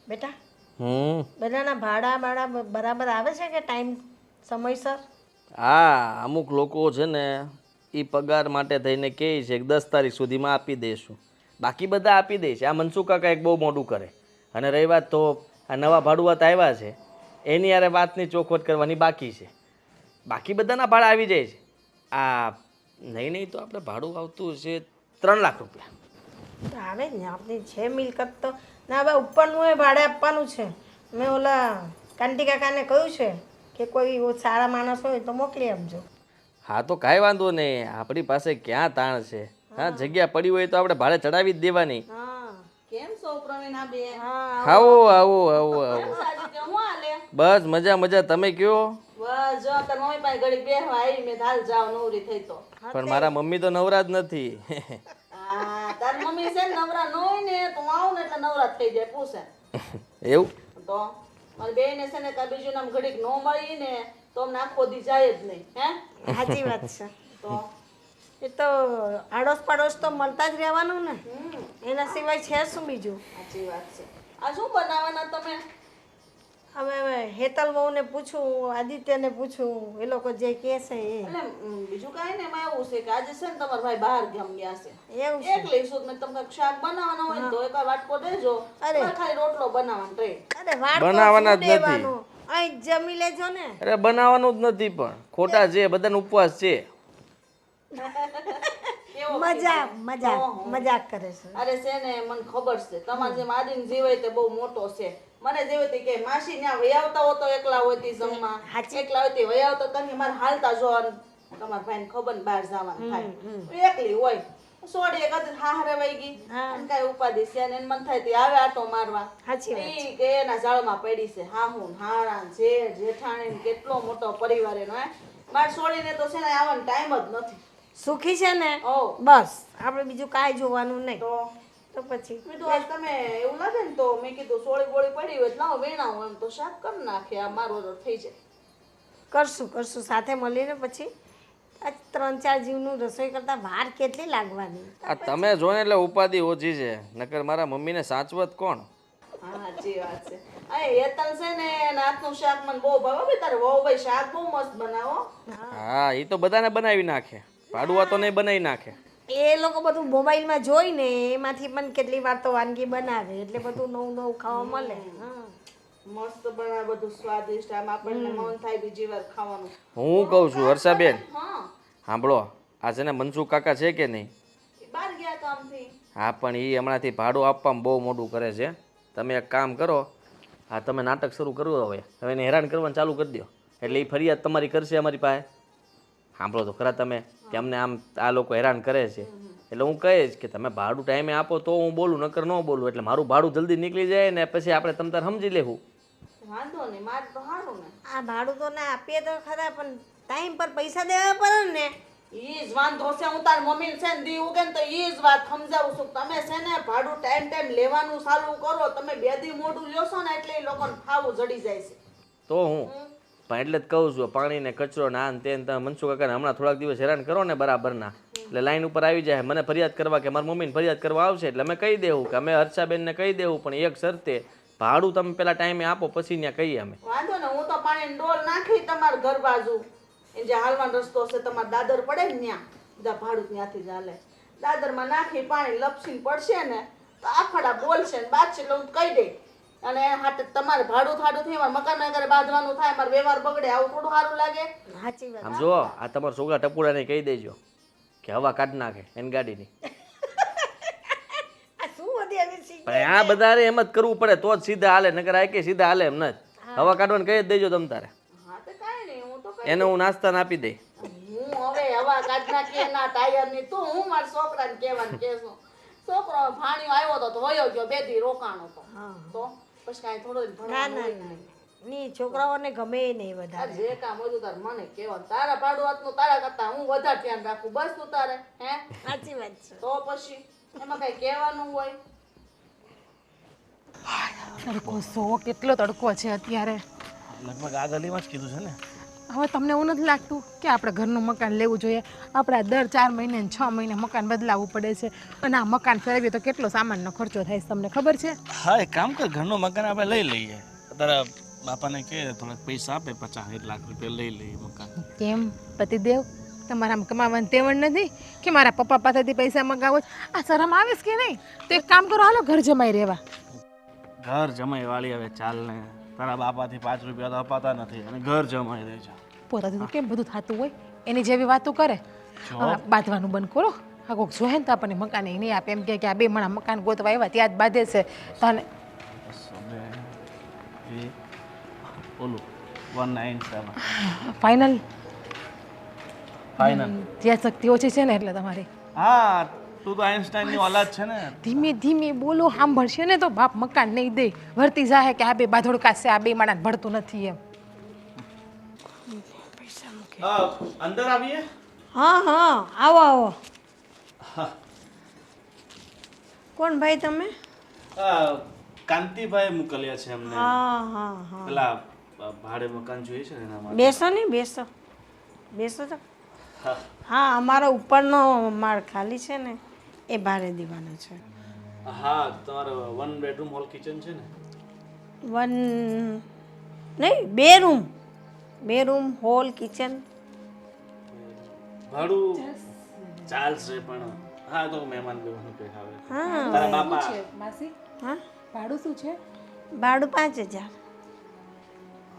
બેટા બધાના ભાડા બરાબર આવે છે કે ટાઈમ સમયસર? હા, અમુક લોકો છે ને એ પગાર માટે થઈને કહે છે કે 10 તારીખ સુધીમાં આપી દઈશું. બાકી બધા આપી દે છે. આ મનસુખ કાકા એક બહુ મોટું કરે. અને રહી વાત તો આ નવા ભાડુઆત આવ્યા છે એની યારે વાતની ચોખવટ કરવાની બાકી છે. બાકી બધાના ભાડા આવી જાય છે. આ નહીં તો આપણે ભાડું આવતું છે 3 લાખ રૂપિયા. તો આવે જ ને, આપણી છે મિલકત તો. ના હવે ઉપરનું એ ભાડે આપવાનું છે. મેં ઓલા કાંતિ કાકાને કહ્યું છે કે કોઈ સારા માણસ હોય તો મોકલી આપજો. હા તો કાંઈ વાંધો નહીં, આપણી પાસે ક્યાં તાણ છે. હા, જગ્યા પડી હોય તો આપણે ભાડે ચડાવી જ દેવાની. કેમ છો પ્રવીણા બેન? આવો આવો આવો આવો. હું હાલે? બસ મજા મજા, તમે કયો? બસ જો તાર મમ્મી પાસે ઘડીક બેહવા આવી મેં હાલ જાવ નવરી થઈ તો. પણ મારા મમ્મી તો નવરા જ નથી. હા તાર મમ્મી છે ને નવરા ન હોય ને તો હું આવું ને એટલે નવરા થઈ જાય પૂછે. એવું? તો મારી બેને છે ને તાર બીજું નામ ઘડીક ન મળી ને તો અમને આખો દી જાય જ નહીં. હે સાચી વાત છે. તો એ તો આડોશ પાડોશ તો મળતા જ રહેવાનું ને, એના સિવાય છે શું બીજું? સાચી વાત છે. આ શું બનાવવાના તમે? હવે હેતલ બહુને પૂછું, આદિત્યને પૂછું, એ લોકો જે કહે છે એ. એટલે બીજું કાંઈ ને એમાં એવું છે કે આજે છે ને તમારા ભાઈ બહાર ગામ ગયા છે. એવું છે? એકલી છું મેં તમને શાક બનાવવાનો હોય ને તો એક વાટકો દેજો. અરે. ખાલી રોટલો બનાવવાનો રહે. અરે વાળ બનાવવાના જ નથી. અહીં જમી લેજો ને. અરે બનાવવાનું જ નથી, પણ ખોટા છે, બધાનો ઉપવાસ છે. મજાક કરે છે. અરે છે ને મને ખબર છે તમારે જેમ આદિન જીવાય તે બહુ મોટો છે. મને જેવી હતી કે માસી ત્યાં વયાવતા હો તો એકલા હોતી જમવા, એકલા હોતી વયાવતા તમે મારે હાલતા જો તમારા ભાઈને ખબર ને બહાર જવાનું થાય એકલી હોય સોડી એક હતી હારે વઈ ગઈ અને કાંઈ ઉપાધિ છે ને મન થાય તે આવે આટો મારવા. ઈ કે એના જાળમાં પડી છે હાહુ હાણા જેઠ જેઠાણી કેટલો મોટો પરિવાર એનો. હે મારે સોડીને તો છે ને આવવાનો ટાઈમ જ નથી. સુખી છે ને ઓ બસ, આપણે બીજું કાંઈ જોવાનું નહીં. તો પછી મેં તો આજ તમે એવું લાગે ને તો મેં કીધું સોળી બોળી પડી હોય લાવો વેણાવું એમ તો શાક કરી નાખે આ મારો થઈ જાય. કરશું સાથે મળીને પછી આ 3-4 જીવનું રસોઈ કરતા વાર કેટલી લાગવાની. આ તમે જો ને એટલે ઉપાધિ ઓછી છે, નકર મારા મમ્મીને સાચવત કોણ? હા સાચી વાત છે. આ હેતલ છે ને એના હાથનું શાક મને બહુ ભાવે. ભાઈ તારે વહુ ભાઈ શાક બહુ મસ્ત બનાવો. હા એ તો બધાને બનાવી નાખે, ભાડુઆ તો નહીં બનાવી નાખે. એ લોકો બધું મોબાઈલમાં જોઈને એમાંથી પણ કેટલી વાર તો વાનગી બનાવે એટલે બધું નવું ખાવા મળે. મસ્ત બનાવે બધું સ્વાદિષ્ટ. આમ આપણને મન થાય બીજી વાર ખાવાનું. હું કહું છું હર્ષાબેન, હા સાંભળો, આ છે ને મનસુખ કાકા છે કે નહીં? બહાર ગયા કામથી. હા પણ એ હમણાંથી ભાડું આપવામાં બહુ મોટું કરે છે. તમે એક કામ કરો, આ તમે નાટક શરૂ કરવું હવે એને હેરાન કરવાનું ચાલુ કરી દો એટલે એ ફરિયાદ તમારી કરશે અમારી પાસે. સાંભળો તો ખરા તમે કે અમને આમ આ લોકો હેરાન કરે છે, એટલે હું કહીશ કે તમે ભાડું ટાઈમે આપો તો હું બોલું, નકર ન બોલું. એટલે મારું ભાડું જલ્દી નીકળી જાય ને પછી આપણે તમ તાર સમજી લેવું. વાંધો નહીં મારે તો સારું ને. આ ભાડું તો ના આપીએ તો ખરા પણ ટાઈમ પર પૈસા દેવા પડે ને. ઈ જ વાંધો છે. હું તાર મમ્મી છે ને દી ઉગે ને તો ઈ જ વાત સમજાવું છું. તમે છે ને ભાડું ટાઈમ લેવાનું ચાલુ કરો. તમે 2 દી મોઢું લ્યો છો ને એટલે એ લોકોને ખાવું જડી જાય છે. તો હું પણ એટલે જ કહું છું, પાણી ને કચરો ને આન તેન તમે મનસુખ કાકાને હમણાં થોડાક દિવસ હેરાન કરો ને બરાબરના, એટલે લાઈન ઉપર આવી જાય મને ફરિયાદ કરવા કે મારી મમ્મીને ફરિયાદ કરવા આવશે. એટલે અમે કહી દેવું કે અમે હર્ષાબેનને કહી દેવું, પણ એક શરતે ભાડું તમે પેલા ટાઈમે આપો પછી ત્યાં કહીએ અમે. વાંધો ને હું તો પાણી ડોલ નાખી તમારા ઘર બાજુ એ જે હાલવાનો રસ્તો છે તમારા દાદર પડે ને ત્યાં જા ભાડું ત્યાંથી જ હાલે. દાદરમાં નાખી પાણી લપસીને પડશે ને તો આખડા બોલશે ને બાદ છે એટલે હું કહી દઈ. અને હાટે તમારે ભાડું થાડું થઈ મારે મકાન ઘરે બાંધવાનું થાય, મારે વ્યવહાર બગડે, આવું થોડું સારું લાગે? સાચી વાત. આમ જો આ તમારા છોકરા ટપુડાને કહી દેજો કે હવા કાઢી નાખે એની ગાડીની. આ શું વધી આવી છે? પણ આ બધાને એમ જ કરવું પડે તો જ સીધા હાલે, નકર આ કે સીધા હાલે એમ નથી. હવા કાઢવાનું કહી જ દેજો તમ તારે. હા તો કાંઈ નહીં હું તો એને હું નાસ્તાને આપી દઈ. હું હવે હવા કાઢ નાખી એના ટાયર ની તું હું મારા છોકરાને કહેવાનું કેશું. છોકરો ભાણિયો આવ્યો તો વયો ગયો 2 દી રોકાણો તો પછી કાંઈ થોડું ના ના ની છોકરાઓને ગમે નહીં વધારે. જે કામ હતું તારે મને કહેવાનું. તારા ભાડું હાથનું તારા કરતા હું વધારે ધ્યાન રાખું બસ તું તારે. હે સાચી વાત છે. તો પછી એમાં કઈ કહેવાનું હોય? તડકો સો કેટલો તડકો છે અત્યારે. લગભગ આ ગલીમાં જ કીધું છે ને. હવે તમને એવું નથી લાગતું કે આપણે ઘરનું મકાન લેવું જોઈએ? આપણે દર 4 મહિને ને 6 મહિને મકાન બદલાવવું પડે છે અને આ મકાન ફેરવીએ તો કેટલો સામાનનો ખર્ચો થાય છે તમને ખબર છે? હા એક કામ કર, ઘરનું મકાન આપણે લઈ લઈએ. તારા બાપાને કહે થોડાક પૈસા આપે, 50-60 લાખ રૂપિયા લઈ લઈએ મકાન. કેમ પતિદેવ, તમારા આમ કમાવાની તેવડ નથી કે મારા પપ્પા પાસેથી પૈસા મગાવો છો? આ શરમ આવે છે કે નહીં? તો એક કામ કરો, હાલો ઘર જમાઈ રહેવા. ઘર જમાઈ વાળી હવે ચાલ ને, તારા બાપાથી 5 રૂપિયા તો અપાતા નથી અને ઘર જમાઈ દે છે. પોતાથી તો કેમ બધું થતું હોય, એની જેવી વાતો કરે. બાંધવાનું બંધ કરો. આ કોઈક જોહે ને તો આપણને મકાન એ નહીં આપે, એમ કે આ 2 માણા મકાન ગોતવા આવ્યા ત્યાં જ બાંધે છે તને. ઓલું 197 ફાઇનલ ફાઇનલ. ત્યાં શક્તિ ઓછી છે ને એટલે તમારી. હા તું તો આઈન્સ્ટાઈનની ઓલાદ છે ને. ધીમે ધીમે બોલો, સાંભળશે ને તો બાપ મકાન નહીં દે. વર્તી જાહે કે આ 2 બાધોડકા છે, આ 2 માણાને ભળતું નથી એમ. અંદર આવીએ. હા હા આવો આવો. કોણ ભાઈ તમે? કાંતિભાઈ મોકલ્યા છે અમને. હા હા હા. પેલા ભાડે મકાન જોઈએ છે ને એના માટે. બેસો ને બેસો બેસો તો. હા. હા અમારો ઉપરનો માળ ખાલી છે ને એ ભાડે દેવાનો છે. હા તમારો 1 બેડરૂમ હોલ કિચન છે ને? 1 નહીં 2 રૂમ હોલ કિચન. ભાડું ચાલશે પણ હા તો મહેમાન બેવાનું કઈ આવે. હા તારા બાપા માસી હા ભાડું શું છે? ભાડું 5000.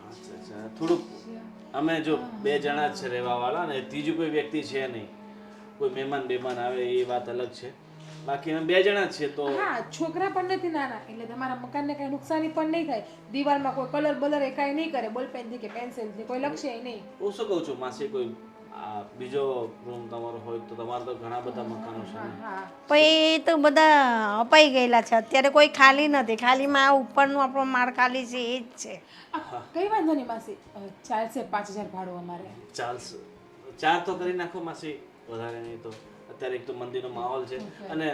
અચ્છા થોડુંક અમે જો 2 જણા જ છે રહેવા વાળા ને ત્રીજું કોઈ વ્યક્તિ છે નહીં. કોઈ મહેમાન આવે એ વાત અલગ છે, બાકી અમે 2 જણા જ છીએ તો. હા છોકરા પણ નથી નાના એટલે તમારા મકાનને કઈ નુકસાની પણ નહીં થાય. દિવાલમાં કોઈ કલર બલર એ કાંઈ નહીં કરે, બોલપેનથી કે પેન્સિલથી કોઈ લખશે નહીં. હું શું કહું છું માસી, કોઈ બીજો રૂમ તમારો હોય તો તમારે તો ઘણા બધા મકાનો છે ને. હા પછી એ તો બધા અપાઈ ગયેલા છે, અત્યારે કોઈ ખાલી નથી. ખાલીમાં આ ઉપરનું આપણો માળ ખાલી છે એ જ છે. કઈ વાંધો નહીં માસી, ચાલશે 5000 ભાડું અમારે. ચાલશે 4 તો કરી નાખો માસી, વધારે નહીં તો. અત્યારે એક તો મંદિરનો માહોલ છે અને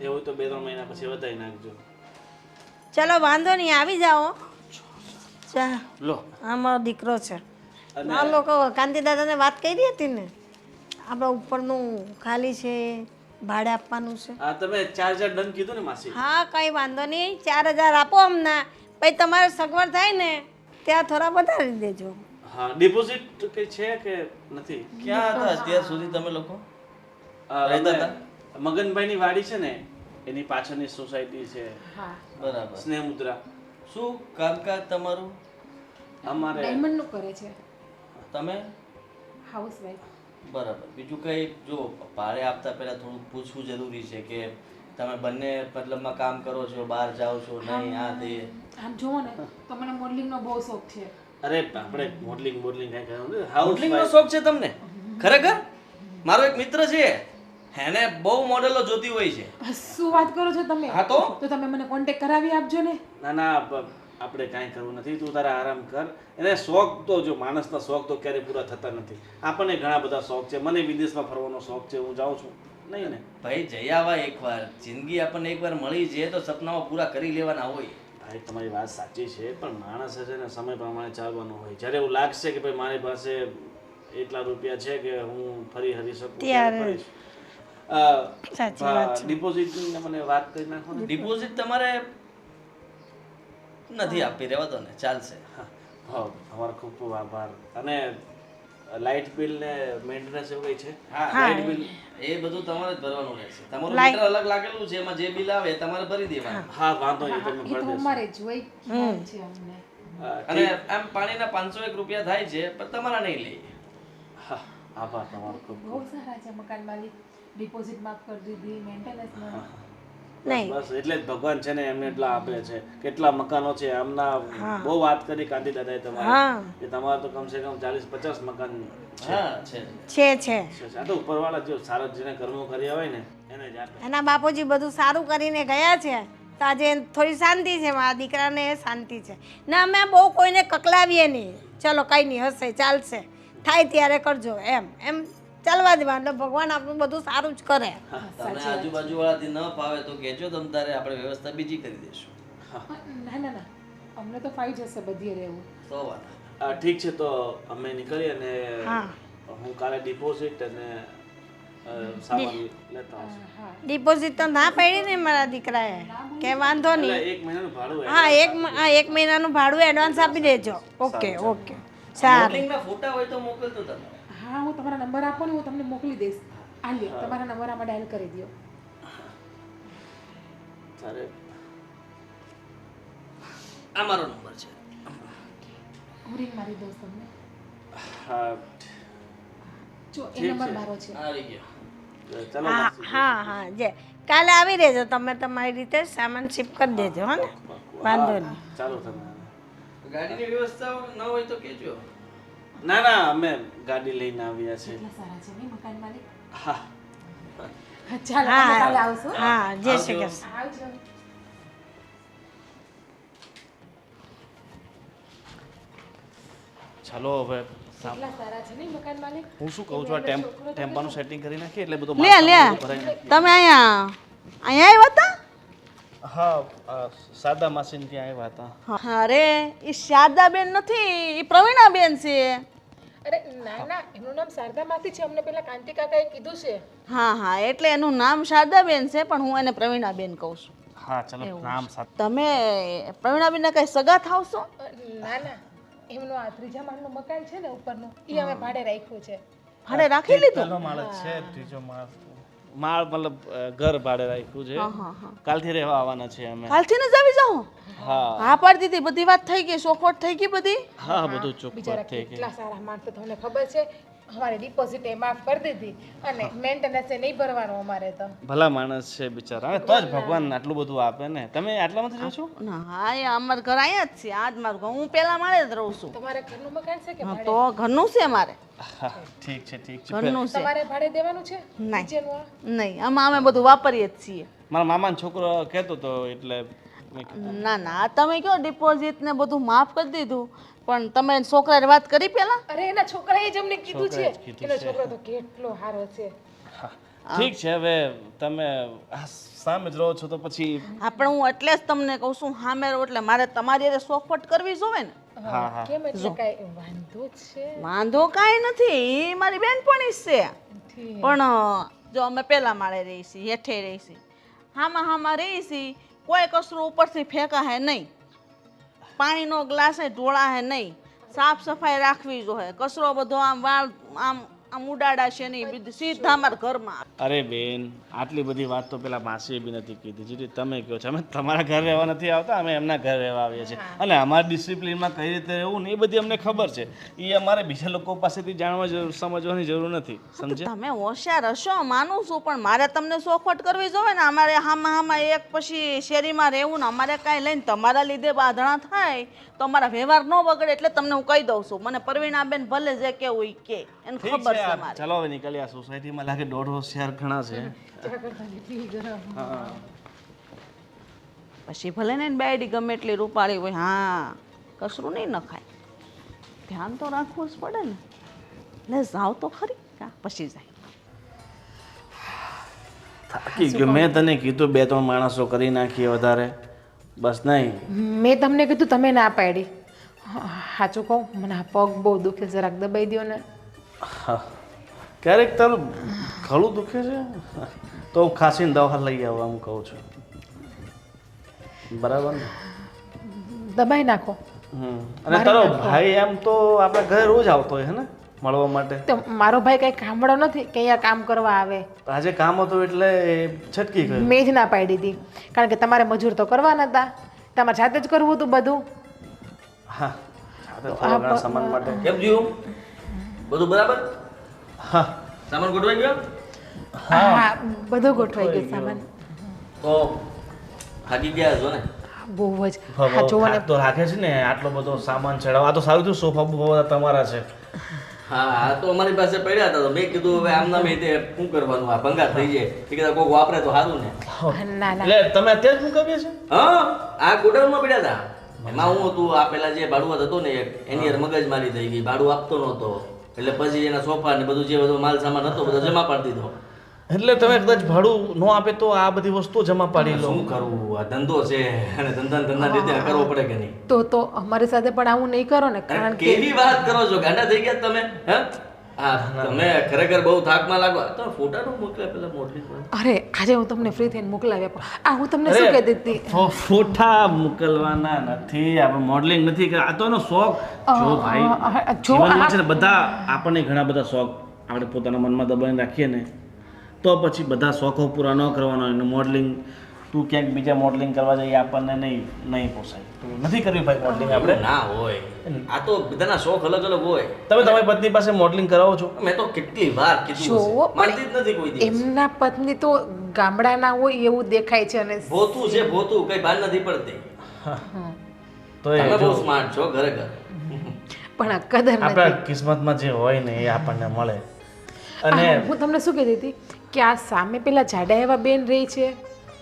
એવું તો 2-3 મહિના પછી વધારી નાખજો. ચલો વાંધો નહીં, આવી જાઓ. ચા લો આ મારો દીકરો છે. આ લોકો કાંતિ દાદાને વાત કરી હતી ને, આપણા ઉપરનું ખાલી છે, ભાડે આપવાનું છે. હા તમે 4000 ડન કીધું ને માસી? હા કંઈ વાંધો નહીં, 4000 આપો અમને. પછી તમારે સગવડ થાય ને ત્યાં થોડા વધારી દેજો. હા ડિપોઝિટ કઈ છે કે નથી? ક્યાં હતા અત્યાર સુધી તમે લોકો? રહેતા હતા મગનભાઈની વાડી છે ને એની પાછળની સોસાયટી છે. હા બરાબર. સ્નેહ મુદ્રા. શું કામકાજ તમારું? અમારે ડાયમંડનું કરે છે, તમે? હાઉસવાઈફ. બરાબર. બીજું કંઈ જો ભાડે આપતા પહેલાં થોડુંક પૂછવું જરૂરી છે કે તમે બંને મતલબમાં કામ કરો છો, બહાર જાઓ છો નહીં, આ તે. આમ જોવો ને તો મને મોડલિંગનો બહુ શોખ છે. અરે આપણે મોડલિંગ કઈ કહ્યું ને, હાઉસ મોડલિંગનો શોખ છે તમને? ખરેખર? મારો એક મિત્ર છે, એને બહુ મોડેલો જોતી હોય છે. શું વાત કરો છો તમે? હા તો તમે મને કોન્ટેક્ટ કરાવી આપજો ને. ના ના આપણે કાંઈ કરવું નથી, તું તારા આરામ કર. એને શોખ તો જો માણસના શોખ તો ક્યારેય પૂરા થતા નથી. આપણને ઘણા બધા શોખ છે, મને વિદેશમાં ફરવાનો શોખ છે, હું જાઉં છું નહીં ને ભાઈ જઈ આવા એકવાર. જિંદગી આપણને એકવાર મળી છે તો સપનાઓ પૂરા કરી લેવાના હોય. ભાઈ તમારી વાત સાચી છે, પણ માણસે છે ને સમય પ્રમાણે ચાલવાનું હોય. જ્યારે એવું લાગશે કે ભાઈ મારી પાસે એટલા રૂપિયા છે કે હું ફરી હરી શકું ત્યારે ફરીશ. સાચી વાત છે. ડિપોઝિટની મને વાત કરી નાખો ને. ડિપોઝિટ તમારે નથી આપી, રહેવા દો ને, ચાલશે. હા તમારો ખૂબ ખૂબ આભાર. અને લાઇટ બિલ ને મેન્ટેનન્સ એવું કઈ છે? હા લાઇટ બિલ એ બધું તમારે જ ભરવાનું રહેશે. તમારું મીટર અલગ લાગેલું છે, એમાં જે બિલ આવે એ તમારે ભરી દેવાનું. હા વાંધો નહીં, તમે એ ભરી તો દેશો. અમારે જોઈ છે અમને. અને આમ પાણીના 501 રૂપિયા થાય છે પણ તમારા નહીં લઈએ. હા આભાર તમારો ખૂબ બહુ સારા છે મકાન માલિક. ડિપોઝિટ માફ કરી દીધી, મેન્ટેનન્સ નહીં બસ એટલે જ ભગવાન છે ને એમને એટલા આપે છે. કેટલા મકાનો છે આમના, બહુ વાત કરી કાંતિ દાદાએ તમારે હા કે તમારે તો કમસે કમ 40-50 મકાન હા છે. છે. છે. આ તો ઉપરવાળા જો સારા જેને કર્મો કર્યા હોય ને એને જ આપે. એના બાપુજી બધું સારું કરીને ગયા છે તો આજે થોડી શાંતિ છે. મારા દીકરાને શાંતિ છે ને અમે બહુ કોઈને કકલાવીએ નહીં. ચલો કંઈ નહીં, હશે ચાલશે, થાય ત્યારે કરજો એમ એમ ચાલવા દેવાનું. એટલે ભગવાન આપણું બધું સારું જ કરે. તમને આજુબાજુ વાળાથી ન ફાવે તો કહેજો, તમ તારે આપણે વ્યવસ્થા બીજી કરી દઈશું. ના ના ના, અમને તો ફાઈ જશે બધી રહેવું. તો વાત. ઠીક છે તો અમે નીકળીએ અને હા. હું કાલે ડિપોઝિટ અને સામાન લેતા આવશું. ડિપોઝિટ તો ના પડી ને મારા દીકરાએ કે વાંધો એટલે નહીં. 1 મહિનાનું ભાડું હા, એક મહિનાનું ભાડું એડવાન્સ આપી દેજો. ઓકે ઓકે સારું. મોડલિંગના ફોટા હોય તો મોકલતો તમે. હા હું તમારા નંબર આપો ને હું તમને મોકલી દઈશ. આ લ્યો તમારા નંબર આમાં ડાયલ કરી દો. તારે આ મારો નંબર છે. હું રિંગ મારી દઉં તમને. હા જો એ નંબર મારો છે. આવી ગયો. ચાલો હા હા હા જે કાલે આવી રહેજો તમે તમારી રીતે સામાન શિપ કરી દેજો હો ને વાંધો નહીં. ચાલો તમે. ગાડીની વ્યવસ્થા ન હોય તો કહેજો. ના ના અમે ગાડી લઈને આવ્યા છે. કેટલા સારા છે નહીં મકાન માલિક. હા ચાલો હા. તમે કાલે આવશો. હા જય શ્રી કૃષ્ણ. આવજો. ચાલો હવે કેટલા સારા છે નહીં મકાન માલિક. હું શું કહું છું આ ટેમ્પાનું સેટિંગ કરી નાખીએ એટલે બધું લે લે તમે અહીંયા આવ્યા હતા? હા સાદા માસીને ત્યાં આવ્યા હતા. અરે એ શારદાબેન નથી, એ પ્રવીણાબેન છે. અરે ના ના એનું નામ શારદામાંથી છે. અમને પેલા કાંતિ કાકાએ કીધું છે. હા હા એટલે એનું નામ શારદાબેન છે પણ હું એને પ્રવીણાબેન કહું છું. હા ચલો નામ સાથે તમે પ્રવીણાબેનના કઈ સગા થાવ છો? ના ના એમનું આ ત્રીજા માળનું મકાન છે ને ઉપરનું એ અમે ભાડે રાખ્યું છે. ભાડે રાખી લીધું? પહેલો માળ જ છે ત્રીજો માળ મતલબ ઘર ભાડે રાખ્યું છે. કાલથી રહેવા આવવાના છે અમે. કાલથી ને જ આવી જાઓ? હા હા પાડી દીધી, બધી વાત થઈ ગઈ, ચોખવટ થઈ ગઈ બધી. હા બધું બિચારા ચોખ્ખું થઈ ગયું. કેટલા સારા માણસ તો તમને ખબર છે. અમારે ડિપોઝિટ એ માફ કરી દીધી અને મેન્ટેનન્સ નહીં ભરવાનું અમારે તો. ભલા માણસ છે બિચારા. હવે તો જ ભગવાન આટલું બધું આપે ને. તમે આટલામાંથી રહો છો? ના હા એ અમારું ઘર અહીંયા જ છે, આ જ મારું ઘર. હું પેલા માળે જ રહું છું. તમારે ઘરનું મકાન છે કે હા, ભાડે? તો ઘરનું છે અમારે, હા ઠીક છે ઠીક છે. ઘરનું છે. તમારે ભાડે દેવાનું છે નહીં. નીચેનું આ? નહીં આમાં અમે બધું વાપરીએ જ છીએ. મારા મામાનો છોકરો કહેતો હતો એટલે મેં કીધું. ના ના આ તમે કયો ડિપોઝિટ ને બધું માફ કરી દીધું પણ તમે છોકરાને વાત કરી પેલા? અરે એના છોકરાએ જ અમને કીધું છે. છોકરાએ જ કીધું એનો છે. છોકરો તો કેટલો સારો છે. હા, ઠીક છે હવે તમે આ સામે જ રહો છો તો પછી આપણે હું એટલે જ તમને કહું છું સામે રહો એટલે મારે તમારી હારે ચોખવટ કરવી જોવે ને. હા હા કેમ એટલે કાંઈ વાંધો જ છે? વાંધો કાંઈ નથી, એ મારી બેનપણી જ છે. ઠીક. પણ જો અમે પેલા માળે રહી છીએ, હેઠે રહી છીએ, હામાં રહી છીએ, કોઈ કચરો ઉપરથી ફેંકાહે નહીં, પાણીનો ગ્લાસ ઢોળા હે નહીં, સાફ સફાઈ રાખવી જોઈએ, કચરો બધો આમ વાળ આમ ઉડાડા છે નહીં, બીજું સીધા અમારા ઘરમાં. અરે બેન આટલી બધી વાત તો પેલા માસીએ બી નથી કીધી જેટલી તમે કહો છો. અમે તમારા ઘરે રહેવા નથી આવતા, અમે એમના ઘરે રહેવા આવીએ છીએ. અને અમારા ડિસિપ્લિનમાં કઈ રીતે રહેવું ને એ બધી અમને ખબર છે. એ અમારે બીજા લોકો પાસેથી સમજવાની જરૂર નથી, સમજે? તમે હોશિયાર હશો માનું છું પણ મારે તમને ચોખવટ કરવી જોઈએ ને. અમારે હામાં એક પછી શેરીમાં રહેવું ને અમારે કાંઈ લઈને તમારા લીધે બાંધણા થાય તો અમારા વ્યવહાર ન બગડે એટલે તમને હું કહી દઉં છું. મને પ્રવીણાબેન ભલે જે કેવું ઈ કે એને ઠીક ખબર છે છે આ મારે. ચાલો હવે નીકળી. આ સોસાયટીમાં લાગે 150 ઘણા છે. હા પછી ભલે ને બેડી ગમે એટલી રૂપાળી હોય, હા કસરું નહીં નખાય, ધ્યાન તો રાખવું જ પડે ને. એટલે જાવ તો ખરી કા પછી જાય. થાકી ગયો. મેં તને કીધું 2-3 માણસો કરી નાખીએ વધારે, બસ નહીં. મેં તમને કીધું તમે ના પાડી. સાચું કહું મને આ પગ બહુ દુખે, જરાક દબાઈ દો ને. હા ક્યારેક તારું ગળું દુખે છે તો હું ખાંસીને દવા લઈ આવવા હું કહું છું, બરાબર ને? દબાઈ નાખો. અને તારો ભાઈ એમ તો આપણા ઘરે રોજ આવતો હોય હે ને મળવા માટે? તો મારો ભાઈ કઈ કામડો નથી કે અહીંયા કામ કરવા આવે. આજે કામ હતું એટલે એ છટકી ગયો. મેં જ ના પાડી હતી કારણ કે તમારે મજૂર તો કરવાના હતા, તમારે જાતે જ કરવું હતું બધું. હા સાથે થોડા ઘણા સામાન માટે. કેમ જીવ બધું બરાબર? હા સામાન ગોઠવાઈ ગયો? હા બધું ગોઠવાઈ ગયું સામાન. તો ભાગી ગયા છો ને? બહુ જ. હા જોવો ને થાક તો રાખે છે ને આટલો બધો સામાન ચડાવવા. આ તો સારું થયું સોફા બોફા તમારા છે. હા આ તો અમારી પાસે પડ્યા હતા તો મેં કીધું હવે આમના મેં તે શું કરવાનું, આ ભંગાર થઈ જાય. એ કીધા કોઈક વાપરે તો સારું ને. ના ના એટલે તમે અત્યારે શું કરીએ છે? હા આ ગોડાઉનમાં પડ્યા હતા. એમાં હું હતું આ પેલા જે ભાડુઆત હતો ને એક એની યાર મગજમારી થઈ ગઈ, ભાડું આપતો નહોતો એટલે પછી એના સોફા ને બધું જે બધો માલ સામાન હતો બધો જમા પાડી દીધો. એટલે તમે કદાચ ભાડું ન આપે તો આ બધી વસ્તુઓ જમા પાડી લો. શું કરવું આ ધંધો છે અને ધંધા રીતે કરવો પડે કે નહીં? તો અમારી સાથે પણ આવું નહીં કરો ને, કારણ કે કેવી વાત કરો છો? ગાંડા થઈ ગયા તમે? હે હા, તમે ખરેખર બહુ થાકમાં લાગો. તો ફોટા નો મોકલે પેલા મોડલિંગ. અરે આજે હું તમને ફ્રી થઈને મોકલાવ્યા પણ હું તમને શું કહેતી હતી, ફોટા મોકલવાના નથી, આપણે મોડલિંગ નથી આ તો એનો શોખ. જો ભાઈ જીવનમાં છે ને બધા આપણને ઘણા બધા શોખ આપણે પોતાના મનમાં દબાઈને રાખીએ ને તો પછી બધા શોખો પૂરા ન કરવાનો. એનું મોડલિંગ તું ક્યાંક બીજા મોડલિંગ કરવા જઈએ આપણને નહીં પોસાય. તો નથી કરવી ભાઈ મોડલિંગ આપણે. ના હોય, આ તો બધાના શોખ અલગ અલગ હોય. તમે તમારી પત્ની પાસે મોડલિંગ કરાવો છો? મેં તો કેટલી વાર કીધું જો છે, માનતી જ નથી કોઈ દિવસ. એમના પત્ની તો ગામડાના હોય એવું દેખાય છે અને ભોતું છે ભોતું, કઈ ભાન નથી પડતી. તો એ તમે બહુ જો સ્માર્ટ છો ખરેખર. પણ આ કદર નથી. આપણા કિસ્મતમાં જે હોય ને એ આપણને મળે. અને હું તમને શું કહેતી હતી કે આ સામે પેલા જાડા એવા બેન રહી છે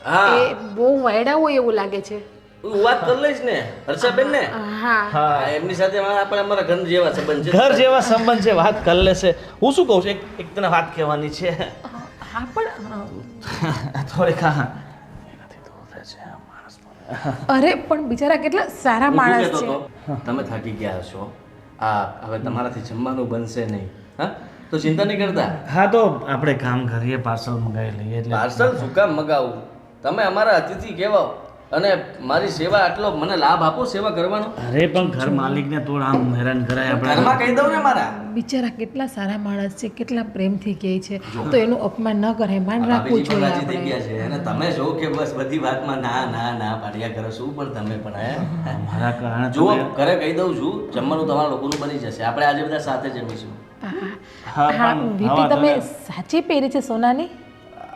હા, એ બહુ વાયડા હોય એવું લાગે છે. હું વાત કરી લઈશ ને હર્ષાબેન ને. હા હા, એમની સાથે આપણે અમારા ઘર જેવા સંબંધ છે. ઘર જેવા સંબંધ છે, વાત કરી લેશે. હું શું કહું છું, એક તને વાત કહેવાની છે. હા પણ થોડીક અરે પણ બિચારા કેટલા સારા હું શું માણસ કહેતો છે. હતો? તમે થાકી ગયા હશો. હવે તમારાથી જમવાનું બનશે નહીં. હા, તો ચિંતા નહીં કરતા. હા તો આપણે કામ કરીએ, પાર્સલ મંગાવી લઈએ. એટલે પાર્સલ શું કામ મગાવું? તમે અમારા અતિથિ કહેવાઓ અને મારી સેવા આટલો મને લાભ આપો સેવા કરવાનો. અરે પણ ઘર માલિકને થોડું આમ હેરાન કરાય આપણે. ઘરમાં કહી દઉં ને મારા. બિચારા કેટલા સારા માણસ છે, કેટલા પ્રેમથી કહે છે, તો એનું અપમાન ન કરાય, માન રાખવું ભાભીજી જોઈએ પણ રાજી થઈ આપણે. ગયા છે અને તમે જો કે બસ બધી વાતમાં ના ના ના પાડ્યા કરો. શું પણ તમે પણ હે મારા કારણે જુઓ, ઘરે કહી દઉં છું જમવાનું તમારા લોકોનું બની જશે. આપણે આજે બધા સાથે જમીશું. હા હા પણ વીટી તમે સાચી પહેરી છે સોનાની?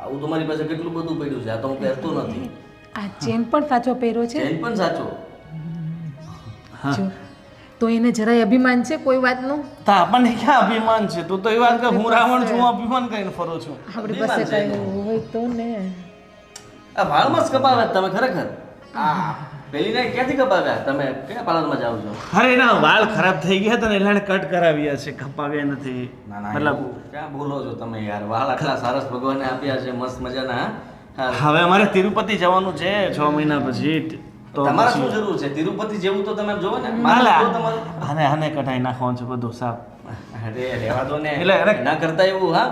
આવું તમારી પાસે કેટલું બધું પડ્યું છે, આ તો હું પહેરતો નથી. આ ચેન પણ સાચો પહેર્યો છે ચેન પણ સાચો. જો તો એને જરાય અભિમાન છે કોઈ વાતનું? તો આપણને ક્યાં અભિમાન છે? તું તો એ વાત કે હું રાવણ છું, હું અભિમાન કરીને ફરું છું. આપણી પાસે કઈ હોય તો ને. આ વાળમાં જ કપાવ્યા તમે ખરેખર. આ પેલી ને ક્યાંથી કપાવ્યા તમે? કયા પાર્લરમાં જાઓ છો? અરે એના વાળ ખરાબ થઈ ગયા હતા ને એટલે એને કટ કરાવ્યા છે, કપાવ્યા નથી. ના ના, મતલબ એવું ક્યાં બોલો છો તમે યાર? વાળ આટલા સરસ ભગવાને આપ્યા છે, મસ્ત મજાના. હા. હવે અમારે તિરુપતિ જવાનું છે 6 મહિના પછી. તો તમારે પછી- શું જરૂર છે? તિરુપતિ જેવું તો તમે જોવો ને. હાલે, મારે જો તમારું આને કઢાઈ નાખવાનું છે બધું સાફ. અરે રહેવા દો ને. એટલે અરે ના કરતા એવું. હા,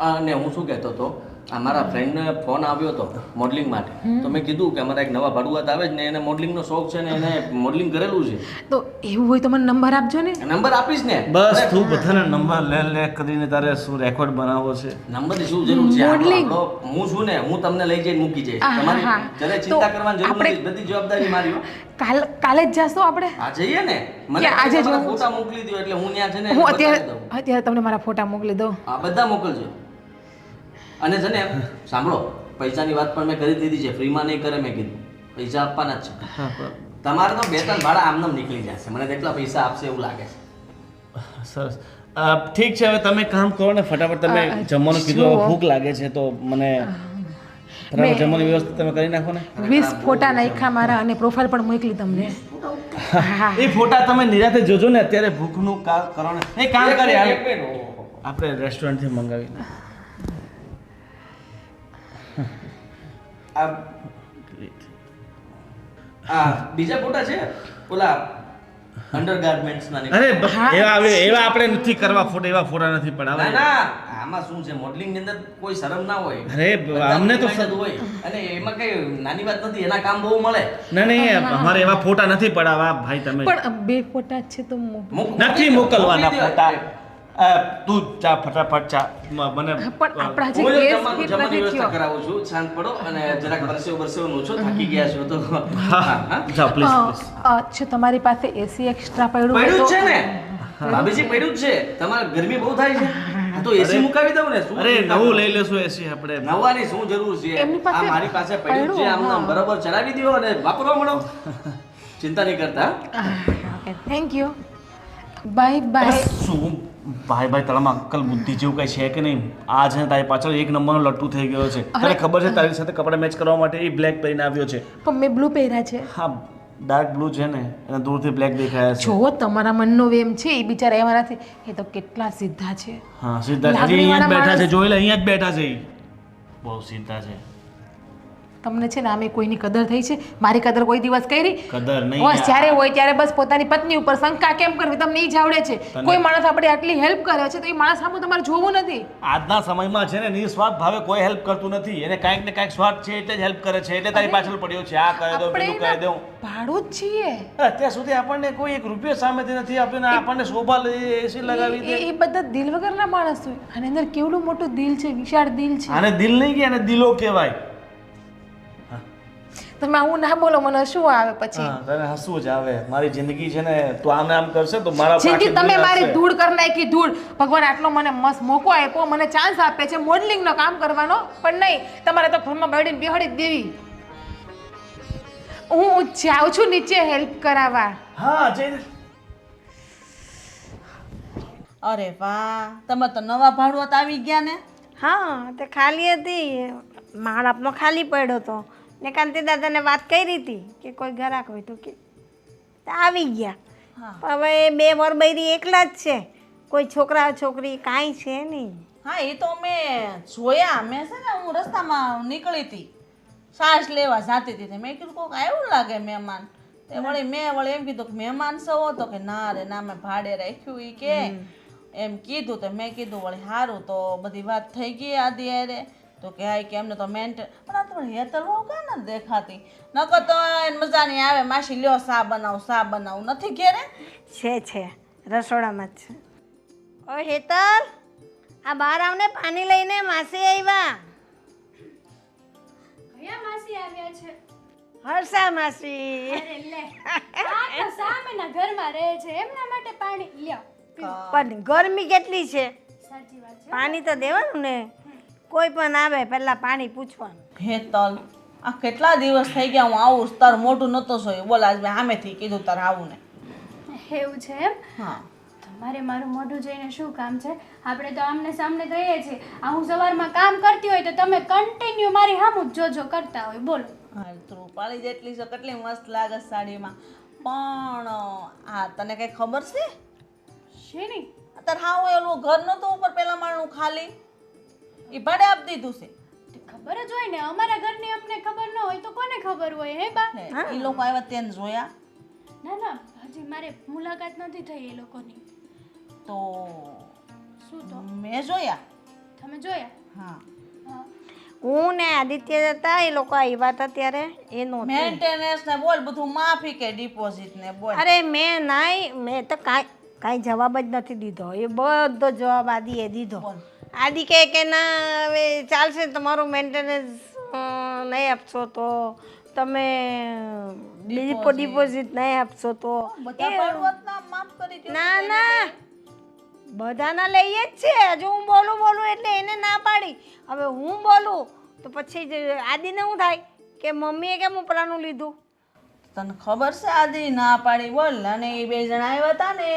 અને હું શું કહેતો હતો, અમારા ફ્રેન્ડને ફોન આવ્યો હતો મોડલિંગ માટે. તો મેં કીધું કે અમારા એક નવા ભાડુઆત આવે છે ને એને મોડલિંગનો શોખ છે ને એને મોડલિંગ કરેલું છે. તો એવું હોય તો મને નંબર આપજો ને. નંબર આપીશ ને. બસ તું બધાના નંબર લે કરીને તારે શું રેકોર્ડ બનાવવો છે? નંબરની શું જરૂર છે? Modeling. હું છું ને, હું તમને લઈ જઈને મૂકી જઈશ. હા, તમારી હા. જરા તો ચિંતા કરવાની જરૂર આપણે- નથી. બધી જવાબદારી મારી હો. કાલે જ જાશું આપણે. આ જઈએ ને. મને કે આજે તમારા જવું ફોટા મોકલી દો એટલે હું ત્યાં છે ને હું બતાવી દઉં. અત્યારે તમને મારા ફોટા મોકલી દઉં. આ બધા મોકલજો. અને છે ને સાંભળો, પૈસાની વાત પણ મેં કરી દીધી છે. ફ્રીમાં નહીં કરે મેં કીધું. પૈસા આપવાના જ છે. તમારે તો 2-3 ભાડા આમનામ નીકળી જશે. મને તેટલા પૈસા આપશે એવું લાગે છે. સરસ. ઠીક છે, હવે તમે કામ કરો ને ફટાફટ. તમે જમવાનું કીધું, હવે ભૂખ લાગે છે તો મને બરાબર જમવાની વ્યવસ્થા તમે કરી નાખો ને. 20 ફોટા નાખ્યા મારા અને પ્રોફાઇલ પણ મોકલી તમને. હા એ ફોટા તમે નિરાતે જોજો ને. અત્યારે ભૂખનું કરો ને. એ કામ કરીએ એક મિનિટ. ઓહો. આપણે રેસ્ટોરન્ટથી મંગાવી. આ બીજા ફોટા છે ઓલા અંડરગાર્મેન્ટ્સ ના. અરે એવા આપણે નથી કરવા ફોટા, એવા ફોટા નથી ના પડાવવા. ના, આમાં શું છે, મોડલિંગ ની અંદર કોઈ શરમ ના હોય. અરે અમને તો બધા હોય અને એમાં કઈ નાની વાત નથી. એના કામ બહુ મળે. નહીં અમારે એવા ફોટા નથી પડાવવા ભાઈ. તમે પણ 2 ફોટા જ છે તો નથી મોકલવાના ફોટા. તું ચા ફટાફટ ચા મને પણ આપણા જે હું કેસ જમવાની ફિટ જમવાની નથી વ્યવસ્થા થયો. કરાવું છું. શાંત પડો અને જરાક પરસેવો નો છો, થાકી ગયા છો તો. હા હા. જાઓ પ્લીઝ. અચ્છા તમારી પાસે એસી એક્સ્ટ્રા પડ્યું હોય પડ્યું તો જ છે ને ભાભીજી, પડ્યું જ છે. તમારે ગરમી બહુ થાય છે. હા, તો એસી મુકાવી દઉં ને. શું અરે ચિંતા નવું કરો? લઈ લેશું એસી આપણે. નવાની શું જરૂર છે? એમની આ પાસે મારી પાસે પડ્યું છે. આમ નામ બરાબર ચલાવી દો અને વાપરવા મળો. ચિંતા નહીં કરતા. Thank you. Bye bye. શું ભાઈ તારામાં અક્કલ બુદ્ધિ જેવું કઈ છે કે નહીં? આ છે ને તારી પાછળ 1 નંબરનો લટ્ટુ થઈ ગયો છે. તને ખબર છે તારી સાથે કપડા મેચ કરવા માટે એ બ્લેક પહેરીને આવ્યો છે. પણ મેં બ્લુ પહેર્યા છે. હા ડાર્ક બ્લુ છે ને એને દૂરથી બ્લેક દેખાયા છે. જો તમારા મનનો વેમ છે એ બિચારા એવા નથી. એ તો કેટલા સીધા છે. હા સીધા હજી અહીંયા જ બેઠા છે. જોઈ લે, અહીંયા જ બેઠા છે ઈ. બહુ સીધા છે. તમને છે ને આમે કોઈની કદર થઈ છે? મારી કદર કોઈ દિવસ કરી? કદર નહીં બસ જ્યારે હોય ત્યારે બસ પોતાની પત્ની ઉપર શંકા કેમ કરવી તમને એ જ આવડે છે. કોઈ માણસ આપણે આટલી હેલ્પ કરે છે તો એ માણસ સામું તમારે જોવું નથી. આજના સમયમાં છે ને નિસ્વાર્થ ભાવે કોઈ હેલ્પ કરતું નથી. એને કાંઈક ને કાંઈક સ્વાર્થ છે એટલે જ હેલ્પ કરે છે. એટલે તારી પાછળ પડ્યો છે. આ કરી દઉં પેલું કરી દઉં. ભાડું જ છીએ. અત્યાર સુધી આપણને કોઈ એક રૂપિયો સામેથી નથી આપ્યો ને આપણને શોભા લઈ એસી લગાવી દે. એ બધા દિલ વગરના માણસ હોય. આની અંદર કેવડું મોટું દિલ છે, વિશાળ દિલ છે. આને દિલ નહીં કે આને દિલો કહેવાય. તમે આવું ના બોલો, મને શું આવે પછી? હા, તને હસવું જ આવે. મારી જિંદગી છે ને તું આમ ને આમ કરશે તો મારા જિંદગી તમે મારી ધૂળ કરી નાખી, ધૂળ. ભગવાન આટલો મને મસ્ત મોકો આપ્યો, મને ચાન્સ આપે છે મોડલિંગનો કામ કરવાનો, પણ નહીં, તમારે તો ઘરમાં બેડીને બેહાડી જ દેવી. હું જાઉં છું નીચે હેલ્પ કરાવવા. હા જઈને. અરે વાહ, તમે તો નવા ભાડુઆત આવી ગયા ને. હા તે ખાલી હતી, માળાપનો ખાલી પડ્યો હતો ને કાંતિ દાદાને વાત કરી હતી કે કોઈ ગ્રાહક હોય તો કે આવી ગયા. હવે 2 વરબૈરી એકલા જ છે, કોઈ છોકરા છોકરી કાંઈ છે નહીં. હા એ તો મેં જોયા. મેં છે ને હું રસ્તામાં નીકળી હતી, શ્વાસ લેવા જાતી હતી. મેં કીધું કોક આવ્યું લાગે મહેમાન. તે વળી મેં એમ કીધું કે મહેમાન સૌ હતો કે ના રે ના, મેં ભાડે રાખ્યું એ કે એમ કીધું. તો મેં કીધું વળી સારું તો બધી વાત થઈ ગઈ આદિ અરે. તો કે હા કે એમને તો મેન્ટેન, પણ આ તમારી હેતર બહુ કાં નથી દેખાતી. નકર તો એને મજા નહીં આવે. માસી લ્યો સા બનાવું નથી ઘેરે. છે રસોડામાં જ છે. ઓ હેતલ, આ બહાર આવને, પાણી લઈને. માસી આવ્યા. કયા માસી આવ્યા છે? હર્ષા માસી. અરે લે, આ તો સામેના ઘરમાં રહે છે, એમના માટે પાણી લ્યો. પણ ગરમી કેટલી છે, સાચી વાત છે. પાણી તો દેવાનું ને. કોઈ પણ આવે પહેલા પાણી પૂછવાનું. હેતલ, આ કેટલા દિવસ થઈ ગયા હું આવું, તારું મોઢું નહોતો જોયું. બોલ આજ મેં સામેથી કીધું તારે આવું ને. એવું છે એમ? હા. તમારે મારું મોઢું જોઈને શું કામ છે? આપણે તો આમને સામને કહીએ છીએ. આ હું સવારમાં કામ કરતી હોય તો તમે કન્ટિન્યુ મારી સામું જ જોજો કરતા હોય. બોલો. હા તું પાળી જેટલી છે, કેટલી મસ્ત લાગે સાડીમાં. પણ આ તને કઈ ખબર છે? શેની? અત્યારે હા હું એલું ઘર નહોતું ઉપર પેલા માળનું ખાલી, એ ભાડે આપી દીધું છે. ખબર જ હોય ને, અમારા ઘરની અમને ખબર ન હોય તો કોને ખબર હોય? હે બા? એ લોકો આવ્યા તેને જોયા ના ના, હજી મારે મુલાકાત નથી થઈ એ લોકોની. તો શું તો? મેં જોયા. તમે જોયા? હા. હા. હું ને આદિત્ય હતા, એ લોકો આવ્યા હતા ત્યારે એ નહોતી. મેન્ટેનન્સ ને બોલ બધું માફી કે ડિપોઝિટ ને બોલ. અરે મેં તો કાંઈ જવાબ જ નથી દીધો. એ બધો જવાબ આદિએ દીધો. આદિ કહે કે ના હવે ચાલશે, તમારું મેન્ટેનન્સ નહીં આપશો તો તમે ડિપોઝિટ નહીં આપશો તો બધા ભાડુઆતના માફ કરી દો. ના બધાના લઈએ જ છે. હજુ હું બોલું એટલે એને ના પાડી. હવે હું બોલું તો પછી આદિને શું થાય કે મમ્મીએ કેમ ઉપરાનું લીધું. તને ખબર છે આદિ ના પાડી બોલ. અને એ 2 જણા આવ્યા હતા ને,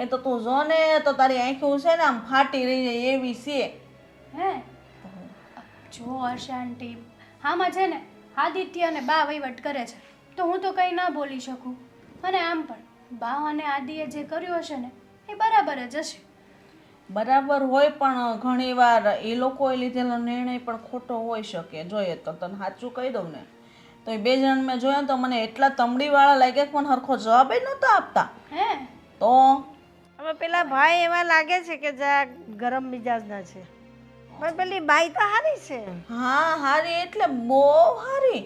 એ તો તું જો ને તો તારી આંખો છે ને આમ ફાટી રહી જાય એવી છે. હે જો હર્ષા આંટી, આમાં છે ને આદિત્ય અને બા વહીવટ કરે છે તો હું તો કંઈ ના બોલી શકું. અને આમ પણ બા અને આદિએ જે કર્યું હશે ને એ બરાબર જ હશે. બરાબર હોય પણ ઘણીવાર એ લોકોએ લીધેલો નિર્ણય પણ ખોટો હોઈ શકે. જોઈએ તો તને સાચું કહી દઉં ને તો એ 2 જણ મેં જોયા તો મને એટલા તમડીવાળા લાગ્યા કે મને હરખો જવાબ નહોતો આપતા. હે તો હવે પેલા ભાઈ એવા લાગે છે કે જા ગરમ મિજાજના છે, પણ પેલી બાઈ તો હારી છે. હા હારી એટલે બહુ હારી.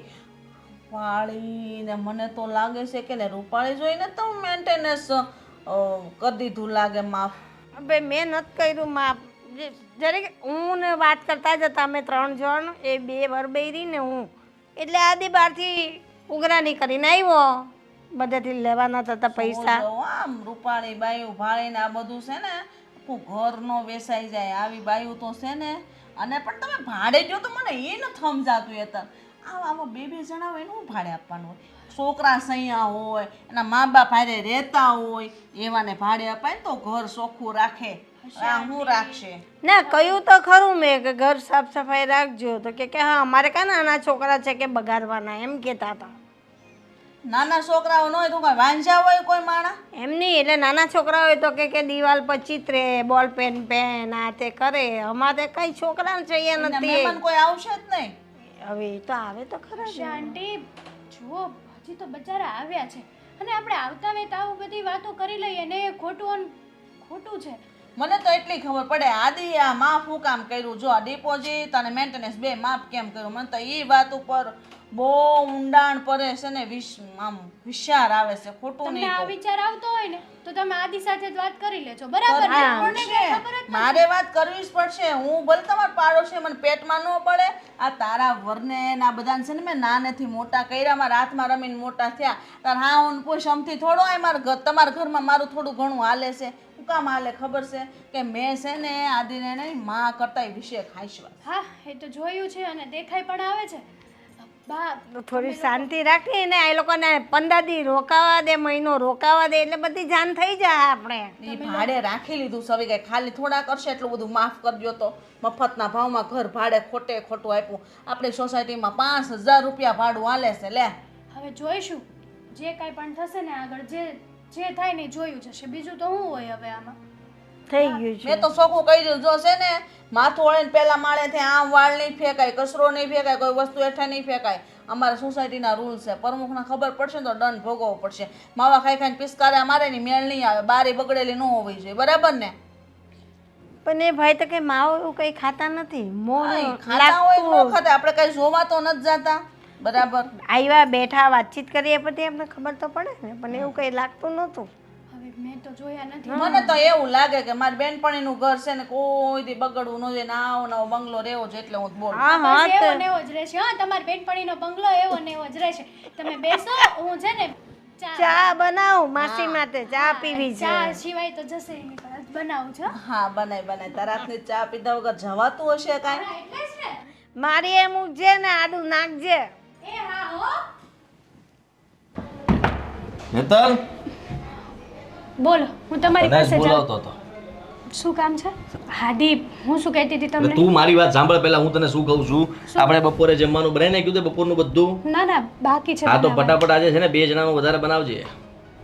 વાળી ને મને તો લાગે છે કે ને રૂપાળી જોઈને તો મેન્ટેનન્સ કરી દીધું લાગે માફ. હવે મેં નથી કર્યું માફ. જરીક હું ને વાત કરતા જ હતા અમે 3 જણ, એ 2 વરબૈરી ને હું. એટલે આદિ બહારથી ઉઘરાણી કરીને આવ્યો, બધેથી લેવાના હતા પૈસા. આમ રૂપાળી બાયું ભાળીને આ બધું છે ને આખું ઘરનો વેસાઈ જાય આવી બાયું તો છે ને. અને પણ તમે ભાડે જો તો મને એ નથી સમજાતું. આમાં 2 જણા હોય ને હું ભાડે આપવાનું હોય? છોકરા સૈયા હોય, એના મા બાપ હારે રહેતા હોય, એવાને ભાડે અપાય ને તો ઘર ચોખ્ખું રાખે. આ હું રાખશે? ના કહ્યું તો ખરું મેં કે ઘર સાફ સફાઈ રાખજો. તો કે હા અમારે કાં નાના છોકરા છે કે બગાડવાના, એમ કહેતા હતા. નાના છોકરાઓ ન હોય તો કોઈ વાંઝા હોય કોઈ માણા? એમ નહીં, એટલે નાના છોકરા હોય તો કે દિવાલ પર ચિત્રે, બોલ પેન આ તે કરે. અમારે કઈ છોકરાને જોઈએ એના નથી. મહેમાન કોઈ આવશે જ નહીં. હવે એ તો આવે તો ખરા જ. આંટી જુઓ હજી તો બચારા આવ્યા છે અને આપણે આવતા વેત આવું બધી વાતો કરી લઈએ ને એ ખોટું છે. મને તો એટલી ખબર પડે આદિ આ માફ હું કામ કર્યું, જો આ ડિપોઝિટ અને મેન્ટેનન્સ બે માફ કેમ કર્યું. મને તો એ વાત ઉપર બહુ ઊંડાણ પડે છે ને આમ વિચાર આવે છે. ખોટું તમને નહીં આ કહું. વિચાર આવતો હોય ને તો તમે આદિ સાથે જ વાત કરી લેજો, બરાબર ને? આપણને કઈ ખબર જ મારે વાત કરવી જ પડશે. હું ભલે તમારો પાડોશી મને પેટમાં ન પડે. આ તારા વરને ના બધાને છે ને મેં નાનેથી મોટા કર્યા, મારા હાથમાં રમીને મોટા થયા. તાર હા હું પૂછ અમથી થોડો આ મારા તમારા ઘરમાં મારું થોડું ઘણું હાલે છે. શું કામ હાલે ખબર છે કે મેં છે ને આદિને નહીં માં કરતા વિશે ખાઈશ. હા એ તો જોયું છે અને દેખાઈ પણ આવે છે. બા થોડી શાંતિ રાખી ને એ લોકોને 15 દી રોકાવા દે, મહિનો રોકાવા દે એટલે બધી જાન થઈ જાય. આપણે એ ભાડે રાખી લીધું સવી ગઈ. ખાલી થોડા કરશે એટલું બધું માફ કરજો તો મફતના ભાવમાં ઘર ભાડે ખોટું આપ્યું. આપણી સોસાયટીમાં 5000 રૂપિયા ભાડું હાલે છે. લે હવે જોઈશું જે કાંઈ પણ થશે ને આગળ જે થાય ને જોયું જશે. બીજું તો શું હોય હવે આમાં? થઈ ગયું છે. મેં તો સોખું કહી દીધું, જો છે ને માથું વળીને પહેલા માળેથી આમ વાળ નહીં ફેંકાય, કચરો નહીં ફેંકાય, કોઈ વસ્તુ હેઠે નહીં ફેંકાય. અમારા સોસાયટીના રૂલ છે. પ્રમુખને ખબર પડશે ને તો દંડ ભોગવવો પડશે. માવા ખાઈને પિસ્કારા મારે ની મેળ નહીં આવે. બારી બગડેલી ન હોવી જોઈએ, બરાબર ને? પણ એ ભાઈ તો કઈ માવો એવું કઈ ખાતા નથી. મોઢું ખાતા હોય ન ખાતા, આપણે કઈ જોવા તો નથી જાતા, બરાબર? આવ્યા બેઠા વાતચીત કરીએ પછી એમને ખબર તો પડે ને, પણ એવું કઈ લાગતું નહોતું. હવે મેં તો જોયા નથી. મને તો એવું લાગે કે મારી બેનપણીનું ઘર છે ને કોઈ દી બગડવું ન જોઈએ. આવો નવો બંગલો રહેવો છે એટલે હું બોલું. હા હા બસ એવો ને એવો જ રહેશે. હા તમારી બેનપણીનો બંગલો એવો ને એવો જ રહેશે. તમે બેસો, હું છે ને ચા બનાવ માસી માટે. ચા પીવી છે. ચા સિવાય તો જશે નહીં, પણ આજ બનાવું છું. હા બનાય તારા હાથની ચા પીધા વગર જવાતું હશે કાંઈ? હા, એટલે જ ને. મારી એમ ઉગજે ને આડું નાખજે. એ હા હો. હેતલ બોલો, હું તમારી કદાચ પાસે જાઉં. બોલાવતો હતો. શું કામ છે? હાદી, હું શું કહેતી હતી એટલે તમને? તું મારી વાત સાંભળ પહેલા, હું તને શું કહું છું. આપણે બપોરે જમવાનું બનાવી નાખ્યું છે બપોરનું બધું? ના ના બાકી છે. હા તો બનાવવાનું. ફટાફટ આજે છે ને 2 જણાનું વધારે બનાવજે.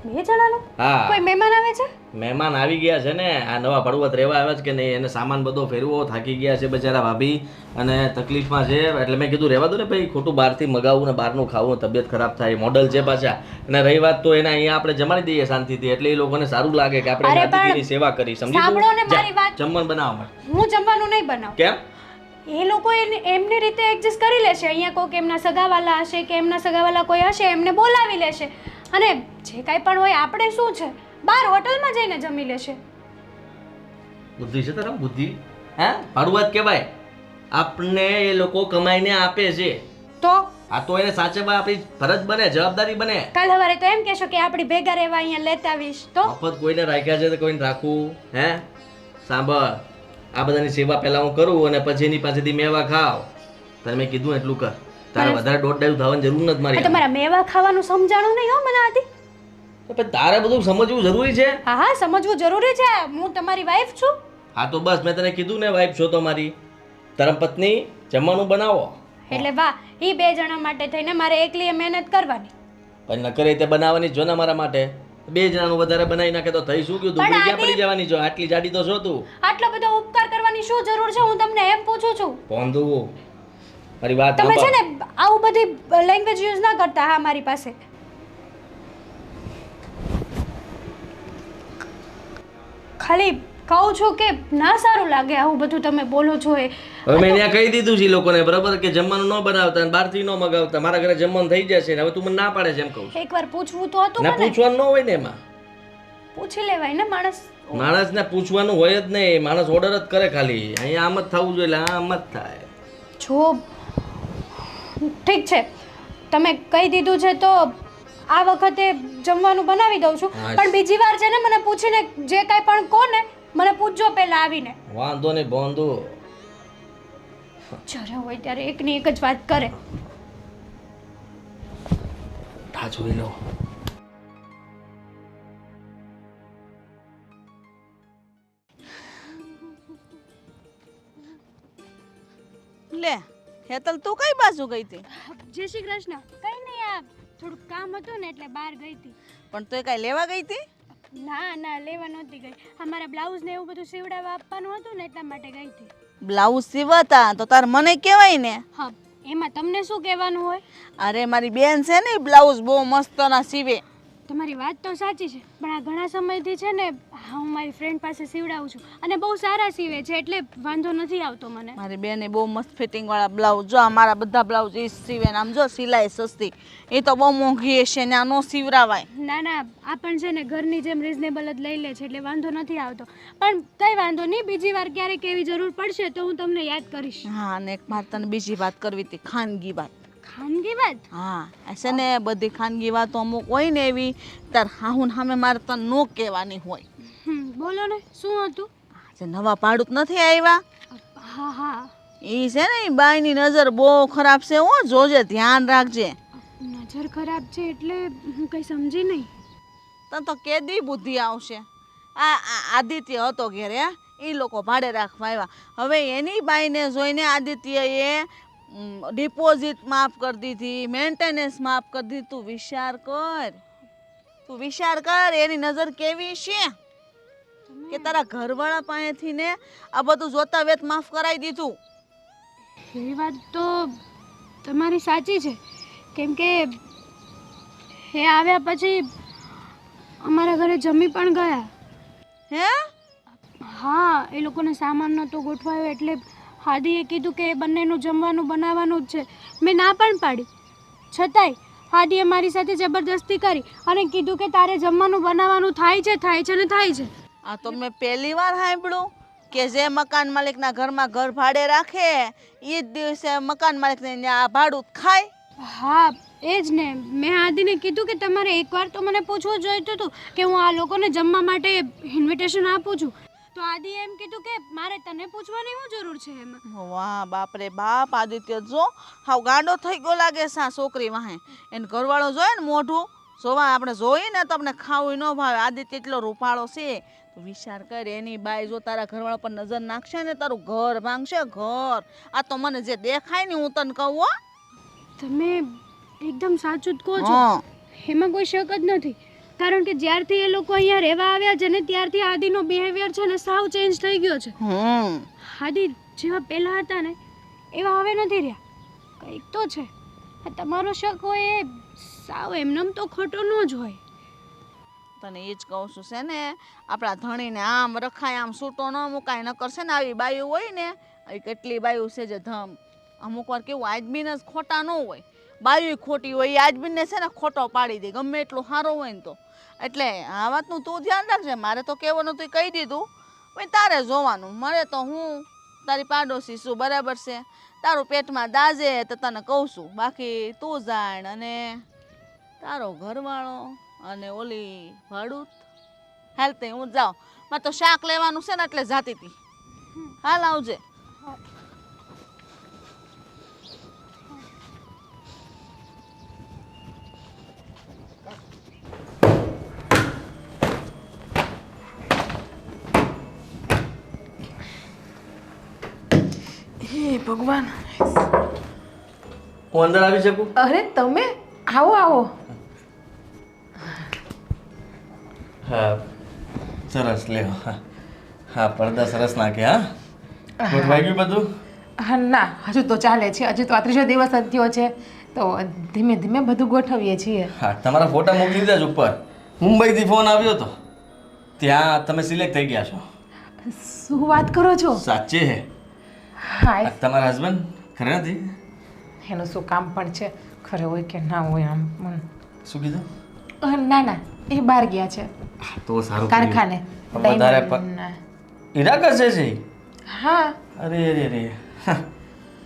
2 જણાનું? હા કોઈ મહેમાન આવે છે? મહેમાન આવી ગયા છે ને, આ નવા ભડવત રહેવા આવ્યા છે કે નહીં, એને સામાન બધો ફેરવો, થાકી ગયા છે બચારા ભાભી અને તકલીફમાં છે. એટલે મેં કીધું રહેવા દો ને ભાઈ, ખોટું બહારથી મગાવવું ને બહારનું ખાવું, તબિયત ખરાબ થાય. મોડલ છે પાછા. અને રહી વાત તો એને અહીંયા આપણે જમાડી દઈએ શાંતિથી, એટલે એ લોકોને સારું લાગે કે આપણે અરે પણ અતિથિની સેવા કરી. સમજી સાંભળો ને તું? મારી વાત. જમવાનું બનાવવા માટે. હું જમવાનું નહીં બનાવું. કેમ? એ લોકો એમની રીતે એડજસ્ટ કરી લેશે. અહીંયા કોઈક એમના સગાવાલા હશે કે એમના સગાવાલા કોઈ હશે, એમને બોલાવી લેશે. અને જે કાંઈ પણ હોય આપણે શું છે, બહાર હોટલમાં જઈને જમી લેશે. બુદ્ધિ છે તારા? બુદ્ધિ? હે ભાડુઆત કહેવાય. આપણને એ લોકો કમાઈને આપે છે. તો આ તો એને સાચવવા આપણી ફરજ બને, જવાબદારી બને. કાલ સવારે તો એમ કહેશો કે આપણી ભેગા રહેવા અહીંયા લેતા આવીશ. તો મફત કોઈને રાખ્યા છે તો કોઈને રાખવું? હે સાંભળ, આ બધાની સેવા પહેલા હું કરું અને પછી એની પાસેથી મેવા ખાવ. તને મેં કીધું એટલું કર. તારે વધારે દોઢ ડાયું થવાની જરૂર નથી આ મારી. તમારા મેવા ખાવાનું સમજાણું નહીં હો મને આદી. પણ તારે બધું સમજવું જરૂરી છે. હા હા સમજવું જરૂરી છે. હું તમારી વાઈફ છું. હા તો બસ મેં તને કીધું ને, વાઈફ છો તો મારી. ધર્મપત્ની જમવાનું બનાવો. એટલે વાહ, એ 2 જણા માટે થઈને મારે એકલીએ મહેનત કરવાની. પણ ન કરે તે બનાવવાની જ જો ને મારા માટે. 2 જણાનું વધારે બનાવી નાખે તો થઈ શું ગયું? તું ક્યાં પડી જવાની છો? આટલી જાડી તો છો તું. આટલો બધો ઉપકાર કરવાની શું જરૂર છે? હું તમને એમ પૂછું છું. પોંધું મારી વાત તમે છે સાંભળ. ને આવું બધી લેંગ્વેજ યુઝ ના કરતા. હા મારી પાસે ખાલી કહું છું કે ના સારું લાગે આવું બધું તમે બોલો છો. એ હવે મેં ત્યાં કહી દીધું છે એ લોકોને, બરાબર, કે જમવાનું ન બનાવતા અને બહારથી ન મગાવતા. મારા ઘરે જમવાનું થઈ જશે ને હવે તું મને ના પાડે છે એમ કહું છું. એકવાર પૂછવું તો હતું ના મને. પૂછવાનું ન હોય ને એમાં. પૂછી લેવાય ને માણસ. માણસને પૂછવાનું હોય જ નહીં. માણસ ઓર્ડર જ કરે ખાલી. અહીંયા આમ જ થવું જોઈએ એટલે આમ જ થાય. જો ઠીક છે તમે કહી દીધું છે તો આ વખતે જમવાનું બનાવી દઉં છું. હા. પણ બીજી વાર છે ને મને પૂછીને જે કાંઈ પણ કહો ને મને પૂછજો પહેલા આવીને. વાંધો નહીં બોંધુ. જ્યારે હોય ત્યારે એકની એક જ વાત કરે. આ જોઈ લો. લે હેતલ તું કઈ બાજુ ગઈ હતી? જય શ્રી કૃષ્ણ. કઈ નહીં, આ થોડુંક કામ હતું ને એટલે બહાર ગઈ હતી. પણ તું કાંઈ લેવા ગઈ હતી? ના ના લેવા નહોતી ગઈ. અમારા બ્લાઉઝ ને એવું બધું સીવડાવવા આપવાનું હતું ને એટલા માટે ગઈ હતી. બ્લાઉઝ સીવતા તો તાર મને કહેવાય ને. હા, એમાં તમને શું કહેવાનું હોય? અરે મારી બેન છે ને બ્લાઉઝ બહુ મસ્તના સીવે. તમારી વાત તો સાચી છે, પણ આ ઘણા સમયથી છે ને હું મારી ફ્રેન્ડ પાસે સીવડાવું છું અને બહુ સારા સીવે છે એટલે વાંધો નથી આવતો મને. મારી બેને બહુ મસ્ત ફિટિંગ વાળા બ્લાઉઝ, જો અમારા બધા બ્લાઉઝ એ સીવે ને આમ જો સિલાઈ સસ્તી, એ તો બહુ મોંઘી હશે ને આ નો સીવરાવાય. ના ના, આ પણ છે ને ઘરની જેમ રિઝનેબલ જ લઈ લે છે એટલે વાંધો નથી આવતો. પણ કંઈ વાંધો નહીં, બીજી વાર ક્યારેક એવી જરૂર પડશે તો હું તમને યાદ કરીશ. હા, અને એક મારે તને બીજી વાત કરવી હતી, ખાનગી વાત. ખાનગી વાત? હા, છે ને બધી ખાનગી વાતો અમુક હોય ને એવી તાર હાહુન સામે મારે તને નો કહેવાની હોય. બોલો ને, શું હતું? જે નવા ભાડુત નથી આવ્યા, હા હા. એ છે ને એ બાઈની નજર બહુ ખરાબ છે, હો જોજે, ધ્યાન રાખજે. નજર ખરાબ છે એટલે હું કંઈ સમજી નહીં. તને તો કેદી બુદ્ધિ આવશે. આ આદિત્ય હતો ઘેરે, એ લોકો ભાડે રાખવા આવ્યા. હવે એની બાઈને જોઈને આદિત્યએ ડિપોઝિટ માફ કરી દીધી, મેન્ટેનન્સ માફ કરી દીધી. તું વિચાર કર એની નજર કેવી છે કે તારા ઘરવાળા પાસેથી ને આ બધું જોતા વેત માફ કરાવી દીધું. એ વાત તો તમારી સાચી છે, કેમ કે એ આવ્યા પછી અમારા ઘરે જમી પણ ગયા. હે? હા, એ લોકોને સામાન નહોતો ગોઠવાયો એટલે હાદીએ કીધું કે એ બંનેનું જમવાનું બનાવવાનું જ છે. મેં ના પણ પાડી, છતાંય હાદીએ મારી સાથે જબરદસ્તી કરી અને કીધું કે તારે જમવાનું બનાવવાનું થાય છે ને થાય છે. આ તો મેં પહેલી વાર સાંભળ્યું કે જે મકાન માલિકના ઘરમાં ઘર ભાડે રાખે એ જ દિવસે મકાન માલિકને આ ભાડું ખાય. હા, એ જ ને. મેં આદિને કીધું કે તમારે એકવાર તો મને પૂછવું જોઈતું હતું કે હું આ લોકોને જમવા માટે ઇન્વિટેશન આપું છું. તો આદિએ એમ કીધું કે મારે તને પૂછવાની શું જરૂર છે એમાં. વાહ બાપ રે બાપ, આદિત્ય જો હાવ ગાંડો થઈ ગયો લાગે છે આ છોકરી વાહે. એને ઘરવાળો જોઈએ ને મોઢું જોવા, આપણે જોઈએ ને તો આપણે ખાવું ન ભાવે. આદિત્ય એટલો રૂપાળો છે, તો વિચાર કર એની બાઈ જો તારા ઘરવાળા પર નજર નાખશે ને તારું ઘર ભાંગશે, ઘર. આ તો મને જે દેખાય ને હું તને કહું. તમે એકદમ સાચું જ કહો છો, એમાં કોઈ શક જ નથી. કારણ કે જ્યારથી એ લોકો અહીંયા રહેવા આવ્યા છે ને ત્યારથી આદિનો બિહેવિયર છે ને સાવ ચેન્જ થઈ ગયો છે. આદિ જેવા પહેલા હતા ને એવા હવે નથી રહ્યા. કંઈક તો છે. તમારો શક હોય એ સાવ એમનેમ તો ખોટો ન જ હોય. તને એ જ કહું છું છે ને, આપણા ધણીને આમ રખાય, આમ છૂટો ન મુકાય. ન કરશે ને આવી બાયું હોય ને, આવી કેટલી બાયું છે જે ધમ અમુક વાર કેવું આજમીને જ ખોટા ન હોય, બાયું ખોટી હોય, એ આજમીને છે ને ખોટો પાડી દે ગમે એટલું સારું હોય ને તો. એટલે આ વાતનું તું ધ્યાન રાખજે. મારે તો કહેવાનું તું કહી દીધું, ભાઈ તારે જોવાનું. મારે તો હું તારી પાડોશી છું, બરાબર છે. તારું પેટમાં દાજે તો તને કહું છું, બાકી તું જાણ. અને તારો ઘરવાળો અને ઓલી ભાડુત હાલ તે હું જાઉં. મારે તો શાક લેવાનું છે ને એટલે જાતી હતી. હાલ આવજે. હે ભગવાન, હું અંદર આવી શકું? અરે તમે આવો આવો. હા સરસ, લ્યો. હા, પડદા સરસ નાખે. હા, ગોઠવાઈ ગયું બધું? હા ના, હજુ તો ચાલે છે. હજુ તો આ ત્રીજો દિવસ જ થયો છે, તો ધીમે ધીમે બધું ગોઠવીએ છીએ. હા, તમારા ફોટા મોકલી દીધા જ ઉપર. મુંબઈથી ફોન આવ્યો હતો, ત્યાં તમે સિલેક્ટ થઈ ગયા છો. શું વાત કરો છો? સાચે હે? હા, તમારા હસબન્ડ ખરે નથી? એનું શું કામ પણ છે, ખરે હોય કે ના હોય. આમ શું કીધું? ના ના, એ બહાર ગયા છે તો સારું, કારખાને. વધારે હીરા કરશે છે? હા. અરે અરે અરે,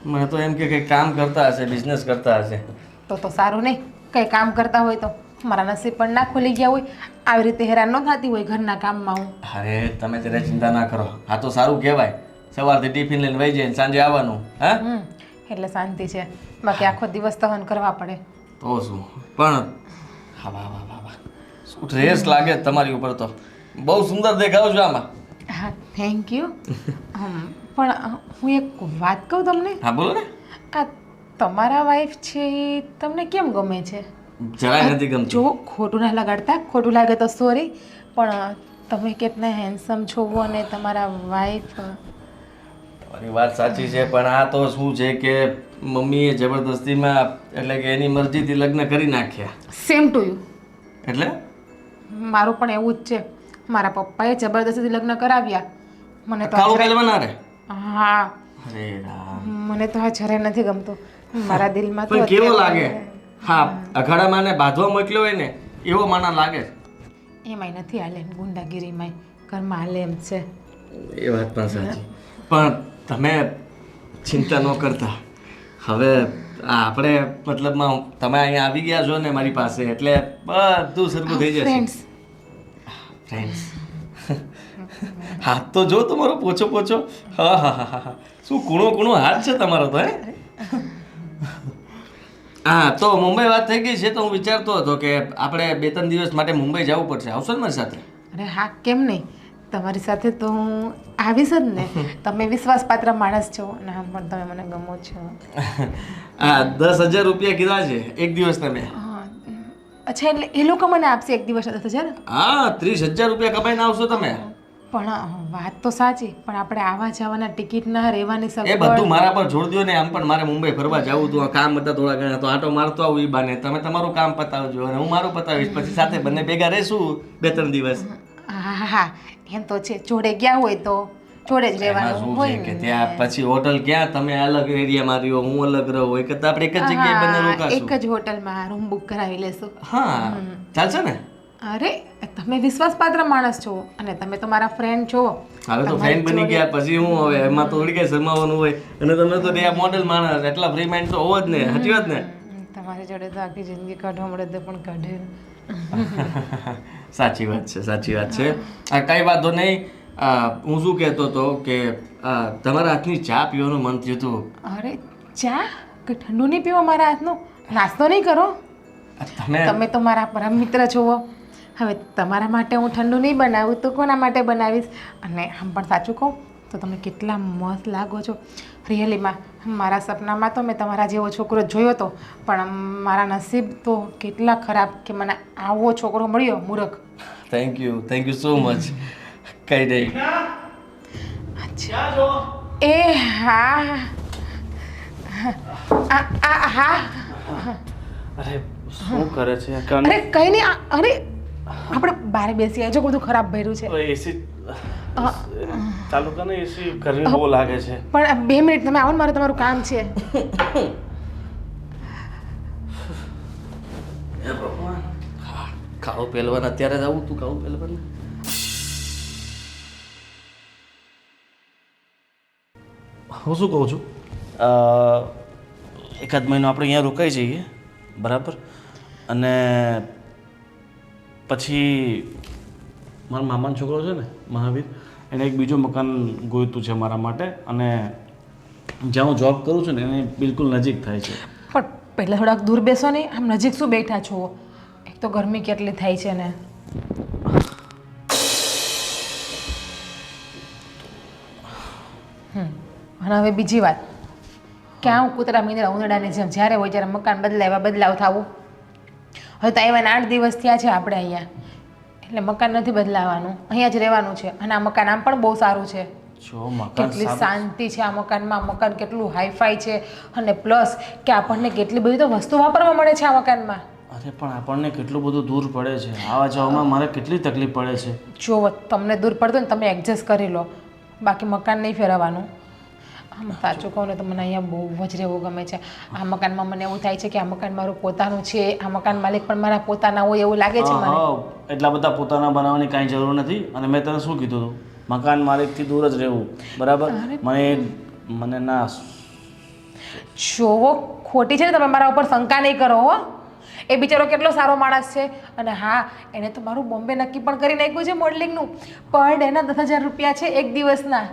મને તો એમ કે કંઈ કામ કરતા હશે, બિઝનેસ કરતા હશે. તો સારું નહીં. કંઈ કામ કરતા હોય તો મારા નસીબ પણ ના ખુલી ગયા હોય. આવી રીતે હેરાન ન થતી હોય ઘરના કામમાં હું. અરે તમે ત્યારે ચિંતા ના કરો. આ તો સારું કહેવાય. સવારથી ટિફિન લઈને વહી જાય, સાંજે આવવાનું. હા, એટલે શાંતિ છે. બાકી આખો દિવસ સહન કરવા પડે. તો શું. પણ હા, વાહ વાહ વાહ વાહ, શું ડ્રેસ લાગે તમારી ઉપર તો. બહુ સુંદર દેખાવ છો આમાં. હા, થેન્ક યુ. પણ હું એક વાત કહું તમને. હા બોલો ને. આ તમારા વાઈફ છે એ તમને કેમ ગમે છે? જરાય નથી ગમતું. જો ખોટું ના લગાડતા, ખોટું લાગે તો સોરી, પણ તમે કેટલા હેન્ડસમ છો અને તમારા વાઈફ. તમારી વાત સાચી છે, પણ આ તો શું છે કે મમ્મીએ જબરદસ્તીમાં એટલે કે એની મરજીથી લગ્ન કરી નાખ્યા. Same to you. એટલે મારું પણ એવું જ છે. મારા પપ્પાએ જબરદસ્તીથી લગ્ન કરાવ્યા. મને તો કાળું પહેલવાન હારે? હા, અરે રામ. મને તો આ જરાય નથી ગમતું. મારા દિલમાં તો પણ કેવો અત્યારે- લાગે? હા, અખાડામાં ને બાંધવા મોકલ્યો હોય ને એવો માના લાગે છે. એમાંય નથી હાલે, ગુંડાગીરીમાંય ઘરમાં હાલે એમ છે. એ વાત પણ સાચી, પણ તમે ચિંતા ન કરતા. હવે આપણે મતલબમાં તમે અહીંયા આવી ગયા છો ને મારી પાસે, એટલે બધું સરખું થઈ જશે. Friends, friends. હાથ તો જો તમારો પોચો પોચો. હા હા હા હા, શું કૂણો કૂણો હાથ છે તમારો તો. હે હા, તો મુંબઈ વાત થઈ ગઈ છે તો હું વિચારતો હતો કે આપણે 2-3 દિવસ માટે મુંબઈ જવું પડશે. આવશો ને મારી સાથે? અરે હા, કેમ નહીં? તમારી સાથે તો હું આવીશ જ ને. તમે વિશ્વાસપાત્ર માણસ છો અને આમ પણ તમે મને ગમો છો. હા, 10,000 રૂપિયા કીધા છે એક દિવસ તમે. અચ્છા, એટલે એ લોકો મને આપશે એક દિવસ 10,000? હા, 30,000 રૂપિયા કમાઈને આવશો તમે. પણ વાત તો સાચી, પણ આપણે આવા જવાના ટિકિટના રહેવાની એ સગવડ બધું મારા પર છોડ દો ને. આમ પણ મારે મુંબઈ ફરવા જવું હતું, કામ હતા થોડા ઘણા, તો આટો મારતો આવું ઈ બાને. તમે તમારું કામ પતાવજો અને હું મારું પતાવીશ, પછી સાથે બંને ભેગા રહેશું 2-3 દિવસ. હા હા હા, એમ તો છે. જોડે ગયા હોય તો જોડે જ એમાં રહેવાનું શું હોય છે કે ને. ત્યાં પછી હોટલ ક્યાં, તમે અલગ એરિયામાં રહ્યો, હું અલગ રહું, એક જ આપણે એક જ જગ્યાએ બંને હા, રોકાશું. એક જ હોટલમાં રૂમ બુક કરાવી લેશું. હા, ચાલશે ને? અરે, તમે વિશ્વાસપાત્ર માણસ છો અને તમે તો મારા ફ્રેન્ડ છો. હવે તો ફ્રેન્ડ બની ગયા પછી હું હવે એમાં તો થોડી કઈ શરમાવાનું હોય. અને તમે તો ત્યાં મોડેલ માણસ, એટલા ફ્રી માઇન્ડ તો હોવો જ ને. સાચી વાત ને? તમારી જોડે તો આખી જિંદગી કાઢવા મળે તો પણ કાઢે. સાચી વાત છે, સાચી વાત છે. આ કઈ વાંધો નહીં. હું શું કહેતો હતો કે તમારા હાથની ચા પીવાનું મન થયું હતું. અરે, ચા કે ઠંડુ નહીં પીવો મારા હાથનું? નાસ્તો નહીં કરો? તમે તો મારા પરમ મિત્ર છો. હવે તમારા માટે હું ઠંડુ નહીં બનાવું તો કોના માટે બનાવીશ? અને આમ પણ સાચું કહું તો તમે કેટલા મસ્ત લાગો છો. રિયલીમાં મારા સપનામાં તો મેં તમારા જેવો છોકરો જોયો હતો, પણ મારા નસીબ તો કેટલા ખરાબ કે મને આવો છોકરો મળ્યો. મૂર્ખ. Thank you so much. કઈ નહીં. એ હા હા. અરે શું કરે છે? અરે કંઈ નહીં. અરે આપણે બહાર બેસી આવજો, બધું ખરાબ ભર્યું છે. એસી ચાલુ કર ને. એસી ગરમી બહુ લાગે છે. પણ 2 મિનિટ તમે આવો ને, મારે તમારું કામ છે. ખાવું પહેલવાન અત્યારે જ આવું તું ખાવું પહેલવાન. હું શું કહું છું, એકાદ મહિનો આપણે અહીંયા રોકાઈ જઈએ, બરાબર? અને પછી મારા મામાનો છોકરો છે ને મહાવીર, એને એક બીજું મકાન ગોઈતું છે મારા માટે, અને જ્યાં હું જોબ કરું છું ને એને બિલકુલ નજીક થાય છે. પણ પહેલાં થોડાક દૂર બેસો ને. આમ નજીક શું બેઠા છો? એક તો ગરમી કેટલી થાય છે ને. અને હવે બીજી વાત, ક્યાં હું કૂતરા મીંદડા ઉંદડાની જેમ જ્યારે હોય ત્યારે મકાન બદલાવ થવું. હવે તો આવ્યા 8 દિવસ થયા છે આપણે અહીંયા, એટલે મકાન નથી બદલાવાનું, અહીંયા જ રહેવાનું છે. અને આ મકાન આમ પણ બહુ સારું છે. જો મકાન કેટલી શાંતિ છે આ મકાનમાં. મકાન કેટલું હાઈફાઈ છે, અને પ્લસ કે આપણને કેટલી બધી તો વસ્તુ વાપરવા મળે છે આ મકાનમાં. અરે પણ આપણને કેટલું બધું દૂર પડે છે, આવા જવામાં મારે કેટલી તકલીફ પડે છે. જો તમને દૂર પડતું ને તમે એડજસ્ટ કરી લો, બાકી મકાન નહીં ફેરવવાનું. આમ સાચું કહું ને તો મને અહીંયા બહુ જ રહેવું ગમે છે. આ મકાનમાં મને એવું થાય છે કે આ મકાન મારું પોતાનું છે, આ મકાન માલિક પણ મારા પોતાના હોય એવું લાગે છે મને. એટલા બધા પોતાના બનાવવાની કાંઈ જરૂર નથી. અને મેં તને શું કીધું હતું, મકાન માલિકથી દૂર જ રહેવું, બરાબર? મને ના. જોવો, ખોટી છે ને, તમે મારા ઉપર શંકા નહીં કરો હો. એ બિચારો કેટલો સારો માણસ છે. અને હા, એને તો મારું બોમ્બે નક્કી પણ કરી નાખ્યું છે મોડલિંગનું. પર ડેના 10,000 રૂપિયા છે એક દિવસના.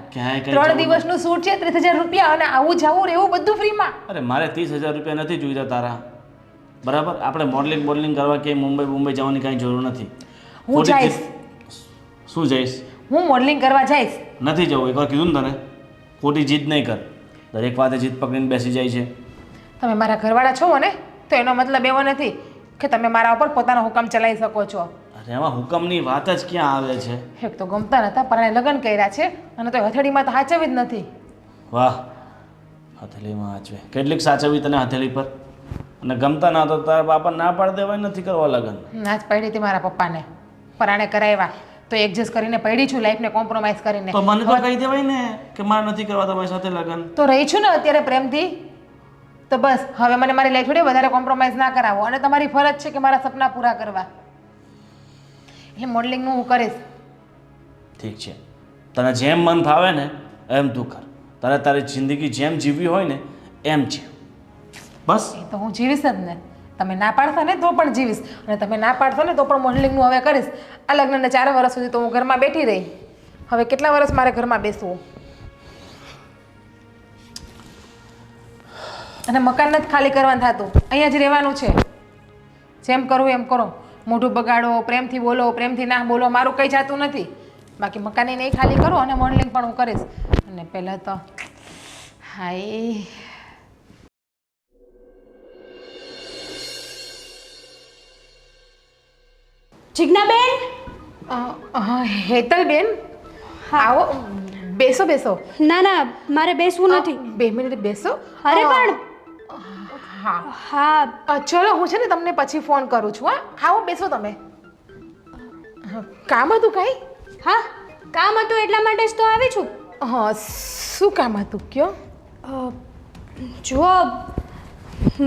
3 દિવસનું શૂટ છે, 30,000 રૂપિયા. અને આવું જવું રહેવું બધું ફ્રીમાં. અરે મારે 30,000 રૂપિયા નથી જોઈતા તારા, બરાબર? આપણે મોડલિંગ કરવા કે મુંબઈ જવાની કાંઈ જરૂર નથી. હું જઈશ. શું જઈશ? હું મોડલિંગ કરવા જઈશ. નથી જવું, એકવાર કીધું ને તને. ખોટી જીદ નહીં કર. દરેક વાતે જીદ પકડીને બેસી જાય છે. તમે મારા ઘરવાળા છો ને, તો એનો મતલબ એવો નથી કે તમે મારા ઉપર પોતાનો હુકમ ચલાવી શકો છો. અરે એમાં હુકમની વાત જ ક્યાં આવે છે? એક તો ગમતા નહોતા પરાણે લગ્ન કર્યા છે અને તો હથેળીમાં તો સાચવી જ નથી. વાહ, હથેળીમાં સાચવે. કેટલીક સાચવી તને હથેળી પર? અને ગમતા ના તો તારા બાપા ના પાડી દેવાય નથી કરવા લગ્ન. ના જ પડી હતી મારા પપ્પાને, પરાણે કરાવ્યા તો એડજસ્ટ કરીને પડી છું, લાઈફને કોમ્પ્રોમાઇઝ કરીને. તો મને તો કહી દેવાય ને કે મારે નથી કરવા તમારી સાથે લગ્ન. તો રહી છું ને અત્યારે પ્રેમથી. તો બસ હવે મને મારી લાઈફ જોડે વધારે કોમ્પ્રોમાઇઝ ના કરાવો અને તમારી ફરજ છે કે મારા સપના પૂરા કરવા. એટલે મોડલિંગનું હું કરીશ. ઠીક છે, તને જેમ મન ફાવે ને એમ તું કર. તારે તારી જિંદગી જેમ જીવવી હોય ને એમ જીવ. બસ. એ તો હું જીવીશ જ ને. તમે ના પાડશો ને તો પણ જીવીશ અને તમે ના પાડશો ને તો પણ મોડલિંગનું હવે કરીશ. આ લગ્નને 4 વર્ષ સુધી તો હું ઘરમાં બેઠી રહી. હવે કેટલા વર્ષ મારે ઘરમાં બેસવું? અને મકાન નથી ખાલી કરવાનું થતું, અહીંયા જ રહેવાનું છે. જેમ કરવું એમ કરો, મોઢું બગાડો, પ્રેમથી બોલો, પ્રેમથી ના બોલો, મારું કંઈ જાતું નથી. બાકી મકાને નહીં ખાલી કરો અને મોડલિંગ પણ હું કરીશ. અને પહેલાં તો હાય જિજ્ઞાબેન, હેતલબેન, આવો, બેસો બેસો. ના ના મારે બેસવું નથી. 2 મિનિટ બેસો. અરે પણ હા હા ચલો હું છે ને તમને પછી ફોન કરું છું. હા આવો બેસો તમે. કામ હતું કાંઈ? હા કામ હતું એટલા માટે જ તો આવી છું. હા શું કામ હતું કયો? જુઓ,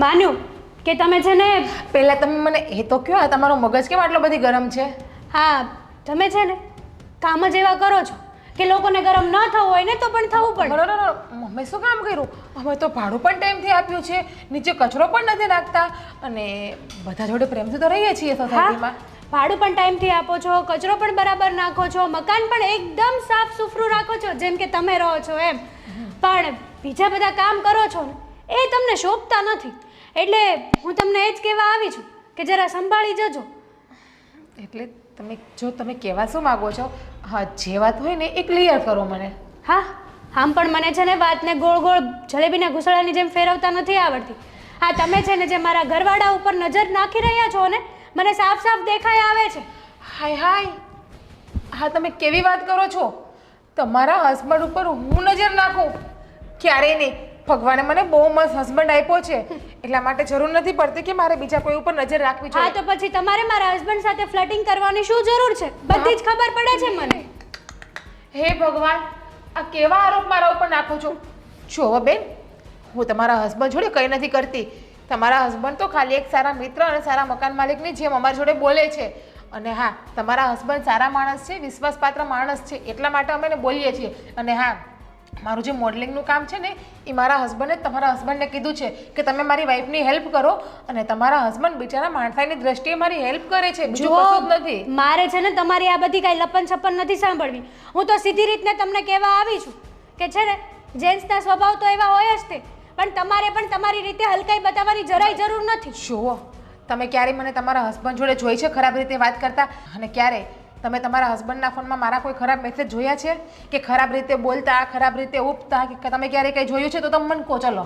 માન્યું કે તમે છે ને, પહેલાં તમે મને એ તો કયો, આ તમારો મગજ કેમ આટલો બધી ગરમ છે? હા તમે છે ને કામ જ એવા કરો છો કે લોકોને ગરમ ન થવું હોય ને તો પણ થવું પડે. અમે શું કામ કર્યું? અમે તો ભાડું પણ ટાઈમથી આપ્યું છે, નીચે કચરો પણ નથી નાખતા અને બધા જોડે પ્રેમથી તો રહીએ છીએ સોસાયટીમાં. ભાડું પણ ટાઈમથી આપો છો, કચરો પણ બરાબર નાખો છો, મકાન પણ એકદમ સાફ સુથરું રાખો છો જેમ કે તમે રહો છો એમ. પણ બીજા બધા કામ કરો છો ને એ તમને શોભતા નથી. એટલે હું તમને એ જ કહેવા આવી છું કે જરા સંભાળી જજો. એટલે તમે કહેવા શું માગો છો? હા જે વાત હોય ને એ ક્લિયર કરો મને. હા આમ પણ મને છે ને વાતને ગોળ ગોળ જલેબીના ઘૂસડાની જેમ ફેરવતા નથી આવડતી. હા તમે છે ને જે મારા ઘરવાળા ઉપર નજર નાખી રહ્યા છો ને મને સાફ સાફ દેખાઈ આવે છે. હાય હાય, હા તમે કેવી વાત કરો છો? તમારા હસબન્ડ ઉપર હું નજર નાખું? ક્યારેય નહીં. ભગવાને મને બહુ મસ્ત હસબન્ડ આપ્યો છે એટલા માટે જરૂર નથી પડતી કે મારે બીજા કોઈ ઉપર નજર રાખવી જોઈએ. હા તો પછી તમારે મારા હસબન્ડ સાથે ફ્લર્ટિંગ કરવાની શું જરૂર છે? બધી જ ખબર પડે છે મને. હે ભગવાન, આ કેવા આરોપ મારા ઉપર નાખો છો? જો બેન, હું તમારા હસબન્ડ જોડે કંઈ નથી કરતી. તમારા હસબન્ડ તો ખાલી એક સારા મિત્ર અને સારા મકાન માલિકની જેમ અમારી જોડે બોલે છે. અને હા તમારા હસબન્ડ સારા માણસ છે, વિશ્વાસપાત્ર માણસ છે એટલા માટે અમે એને બોલીએ છીએ. અને હા મારું જે મોડલિંગનું કામ છે ને એ મારા હસબન્ડે તમારા હસબન્ડને કીધું છે કે તમે મારી વાઈફની હેલ્પ કરો અને તમારા હસબન્ડ બિચારા માણસાઈની દ્રષ્ટિએ મારી હેલ્પ કરે છે, બીજું કશું જ નથી. મારે છે ને તમારી આ બધી કાંઈ લપન છપન નથી સાંભળવી. હું તો સીધી રીતને તમને કહેવા આવી છું કે છે ને જેન્ટ્સના સ્વભાવ તો એવા હોય જ તે, પણ તમારે પણ તમારી રીતે હલકાઈ બતાવવાની જરાય જરૂર નથી. જુઓ, તમે ક્યારેય મને તમારા હસબન્ડ જોડે જોઈ છે ખરાબ રીતે વાત કરતા? અને ક્યારે તમે તમારા હસબન્ડના ફોનમાં મારા કોઈ ખરાબ મેસેજ જોયા છે કે ખરાબ રીતે બોલતા, ખરાબ રીતે ઉપતા કે તમે ક્યારે કંઈ જોયું છે? તો તમે મને કહો. ચલો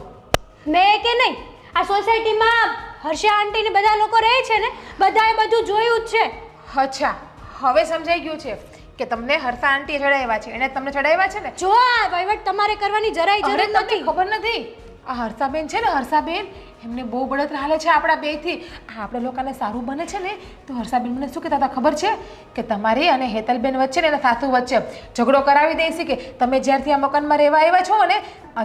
મેં કે નહીં, આ સોસાયટીમાં હર્ષા આંટી ને બધા લોકો રહે છે ને બધાએ બધું જોયું જ છે. અચ્છા હવે સમજાઈ ગયું છે કે તમને હર્ષા આંટીએ ચડાવ્યા છે, એને તમને ચડાવ્યા છે ને? જો આ વહીવટ તમારે કરવાની જરાય જરૂર નથી. ખબર નથી આ હર્ષાબેન છે ને, હર્ષાબેન એમને બહુ બળતરા હાલે છે આપણા બેથી. આપણે લોકોને સારું બને છે ને તો હર્ષાબેન મને શું કહેતા હતા ખબર છે? કે તમારી અને હેતલબેન વચ્ચે ને એના સાસુ વચ્ચે ઝઘડો કરાવી દઈશી કે તમે જ્યારથી આ મકાનમાં રહેવા આવ્યા છો ને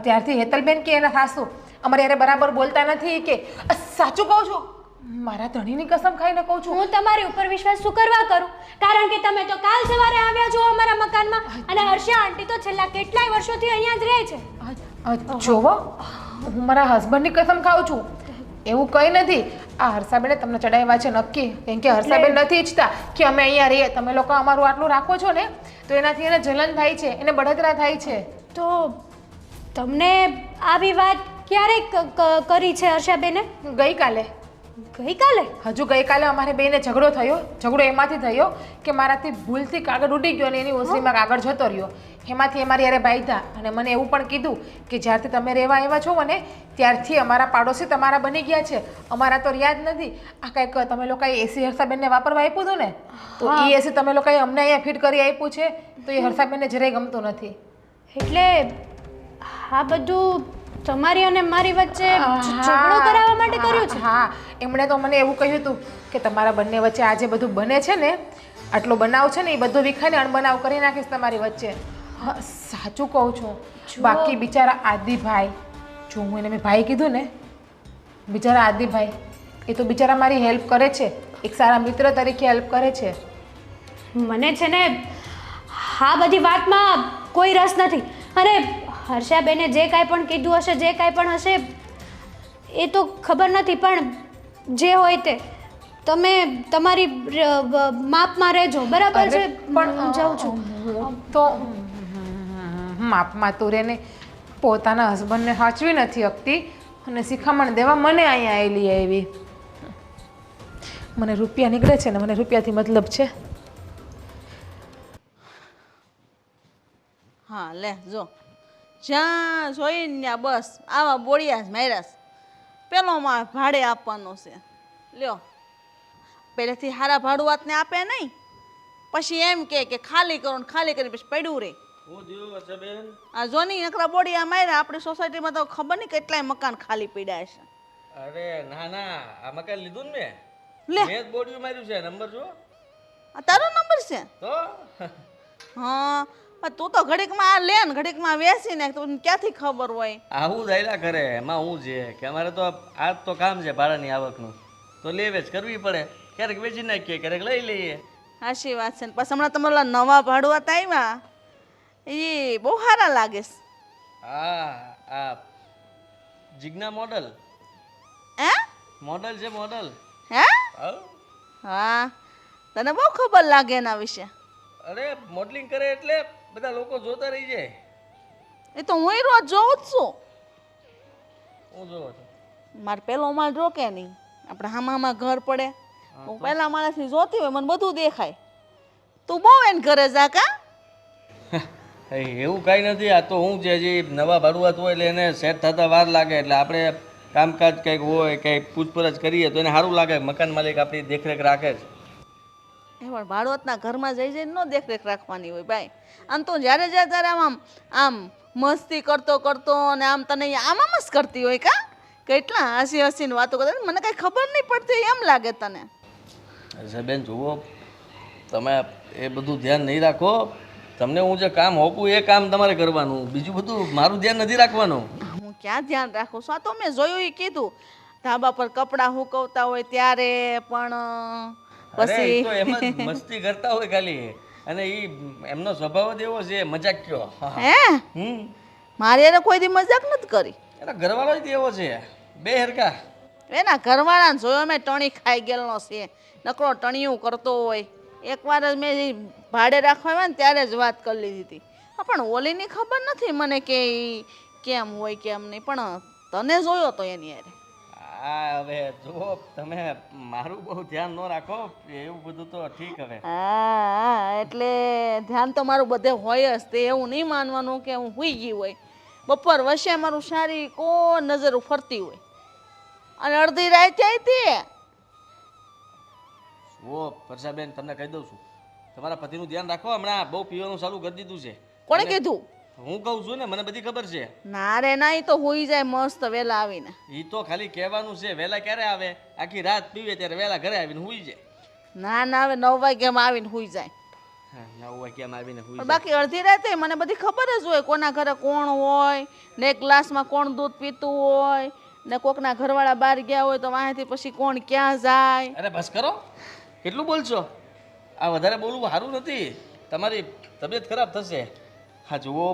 ત્યારથી હેતલબેન કે એના સાસુ અમારે યારે બરાબર બોલતા નથી કે. સાચું કહું છું, મારા ધણીની કસમ ખાઈને કહું છું. હું તમારી ઉપર વિશ્વાસ શું કરવા કરું? કારણ કે તમે તો કાલ સવારે આવ્યા છો અમારા મકાનમાં અને હર્ષા આંટી તો છેલ્લા કેટલાય વર્ષોથી અહીંયા જ રહે છે. જોવો, હું મારા હસબન્ડની કસમ ખાઉં છું, એવું કંઈ નથી. આ હર્ષાબેને તમને ચડાવ્યા છે નક્કી, કેમ કે હર્ષાબેન નથી ઈચ્છતા કે અમે અહીંયા રહીએ. તમે લોકો અમારું આટલું રાખો છો ને તો એનાથી એને જલન થાય છે, એને બળતરા થાય છે. તો તમને આવી વાત ક્યારે કરી છે હર્ષાબેને? ગઈકાલે. ગઈકાલે હજુ ગઈકાલે અમારે બેને ઝઘડો એમાંથી થયો કે મારાથી ભૂલથી કાગળ ઉડી ગયો અને એની ઓસરીમાં કાગળ જતો રહ્યો. એમાંથી અમારી યારે બાંધ્યા અને મને એવું પણ કીધું કે જ્યારથી તમે રહેવા આવ્યા છો મને ત્યારથી અમારા પાડોશી તમારા બની ગયા છે. અમારા તો યાદ નથી. આ કંઈક તમે લોકોએ એસી હર્ષાબેનને વાપરવા આપ્યું હતું ને, તો એ એસી તમે લોકોએ અમને અહીંયા ફિટ કરી આપ્યું છે, તો એ હર્ષાબેનને જરાય ગમતું નથી. એટલે આ બધું તમારી અને મારી વચ્ચે ઝઘડો કરાવવા માટે કર્યું છે? હા, એમણે તો મને એવું કહ્યું હતું કે તમારા બંને વચ્ચે આ જે બધું બને છે ને, આટલો બનાવ છે ને, એ બધો વિખાઈને અણબનાવ કરી નાખીશ તમારી વચ્ચે. હા, સાચું કહું છું. બાકી બિચારા આદિભાઈ, જો હું એને મેં ભાઈ કીધું ને, બિચારા આદિભાઈ એ તો બિચારા મારી હેલ્પ કરે છે, એક સારા મિત્ર તરીકે હેલ્પ કરે છે. મને છે ને આ બધી વાતમાં કોઈ રસ નથી. અને હર્ષાબેને જે કાંઈ પણ કીધું હશે, જે કાંઈ પણ હશે એ તો ખબર નથી, પણ જે હોય તે તમે તમારી માપમાં રહેજો, બરાબર છે? પણ હું જાઉં છું. હું તો માપમાં તું રેને પોતાના હસબન્ડને સાચવી નથી શકતી અને શિખામણ દેવા મને અહીંયા આવી. મને રૂપિયા નીકળે છે ને, મને રૂપિયાથી મતલબ છે. હા લે જો, જ્યાં જોઈને ત્યાં બસ આવા બોળિયા જ માર્યા. પેલો માં ભાડે આપવાનો છે, લ્યો. પહેલેથી હારા ભાડું વાતને આપે નહીં, પછી એમ કે ખાલી કરો ને ખાલી કરી પછી પડ્યું રહે. આ જોની નકરા બોડિયા માર્યા. આપણી સોસાયટીમાં તો ખબર નહીં કેટલાય મકાન ખાલી પડ્યા છે. અરે ના ના, આ મકાન લીધું ને લે, મેં જ બોડિયું માર્યું છે. નંબર જો. આ તારો નંબર છે? તો હા, પણ તું તો ઘડીકમાં આ લે ને ઘડીકમાં વેચી નાખ, તો ક્યાંથી ખબર હોય? આવું દાયલા કરે. એમાં હું છે કે અમારે તો આ તો કામ છે ભાડાની આવકનું, તો લે વેચ કરવી પડે. ક્યારેક વેચી નાખીએ, ક્યારેક લઈ લઈએ. સાચી વાત છે ને. પછી હમણાં તમારા નવા ભાડુઆત આવ્યા એ બહુ સારા લાગે છે. હા, આ જીજ્ઞા મોડલ. હે? મોડલ છે મોડલ. હે? હા, તને બહુ ખબર લાગે એના વિશે. અરે મોડલિંગ કરે એટલે બધા લોકો જોતા રહી જાય. એ તો હું રોજ જોઉં જ છું. હું જોવો છો? મારે પેલો માળ રોકે નહીં, આપણે હામામાં ઘર પડે, હું પહેલા માણસની જોતી હોય, મને બધું દેખાય. તું બહુ એને ઘરે જા કા? એવું કાંઈ નથી. આ તો હું છે, જે નવા ભાડુઆત હોય એટલે એને સેટ થતા વાર લાગે, એટલે આપણે કામકાજ કંઈક હોય, કંઈક પૂછપરછ કરીએ તો એને સારું લાગે. મકાન માલિક આપણી દેખરેખ રાખે છે. એ પણ ભાડુઆતના ઘરમાં જઈ જઈને ન દેખરેખ રાખવાની હોય ભાઈ. આમ તો જ્યારે જ્યારે ત્યારે આમ મસ્તી કરતો અને આમ તને આમ જ કરતી હોય કા? કેટલા હસીને વાતો કરતા, મને કાંઈ ખબર નહીં પડતી એમ લાગે તને. અચ્છા બેન, જુઓ તમે એ બધું ધ્યાન નહીં રાખો. તમને હું જે કામ હોપું એ કામ તમારે કરવાનું, બીજું બધું મારું ધ્યાન નથી રાખવાનું. હું ક્યાં ધ્યાન રાખું છું? આ તો મેં જોયું એ કીધું, ધાબા પર કપડાં સુકવતા હોય ત્યારે પણ પછી તો એમ જ મસ્તી કરતા હોય ખાલી, અને એમનો સ્વભાવ જ એવો છે, મજાક કયો. હે? મારે એને કોઈ દી મજાક નથી કરી. એના ઘરવાળો જ એવો છે, બે હરકા. એના ઘરવાળાને જોયો મેં, ટણી ખાઈ ગયેલો છે, નકરો ટણીયું કરતો હોય. એકવાર જ મેં ભાડે રાખવા આવ્યા ને ત્યારે જ વાત કરી લીધી હતી. હા, પણ ઓલીની ખબર નથી મને કે ઈ કેમ હોય કેમ નહીં, પણ તને જોયો તો એની યારે. હા, હવે જુઓ તમે મારું બહુ ધ્યાન ન રાખો, એવું બધું તો ઠીક. હવે હા, એટલે ધ્યાન તો મારું બધે હોય જ. તે એવું નહીં માનવાનું કે હું હુઈ ગઈ હોય. બપોર વચ્ચે મારું સારી કોણ નજર ફરતી હોય, અને અડધી રાત આવી. ઓ વર્ષાબેન, તમને કહી દઉં છું, તમારા પતિનું ધ્યાન રાખો. હમણાં બહુ પીવાનું ચાલુ કરી દીધું છે. કોણે કીધું? હું કહું છું ને, મને બધી ખબર છે. ના રે ના, ઈ તો હુઈ જાય મસ્ત વેલા આવીને. એ તો ખાલી કહેવાનું છે. વહેલા ક્યારે આવે? આખી રાત પીવે ત્યારે વહેલા ઘરે આવીને હુઈ જાય. ના ના, હવે 9 વાગ્યામાં આવીને હુઈ જાય. 9 વાગ્યામાં આવીને હુઈ જાય. બાકી અડધી રાતે મને બધી ખબર જ હોય, કોના ઘરે કોણ હોય ને, એક ગ્લાસમાં કોણ દૂધ પીતું હોય ને, કોકના ઘરવાળા બહાર ગયા હોય તો વાંહેથી પછી કોણ ક્યાં જાય. અરે બસ કરો, કેટલું બોલશો? આ વધારે બોલવું સારું નથી, તમારી તબિયત ખરાબ થશે. હા જુઓ,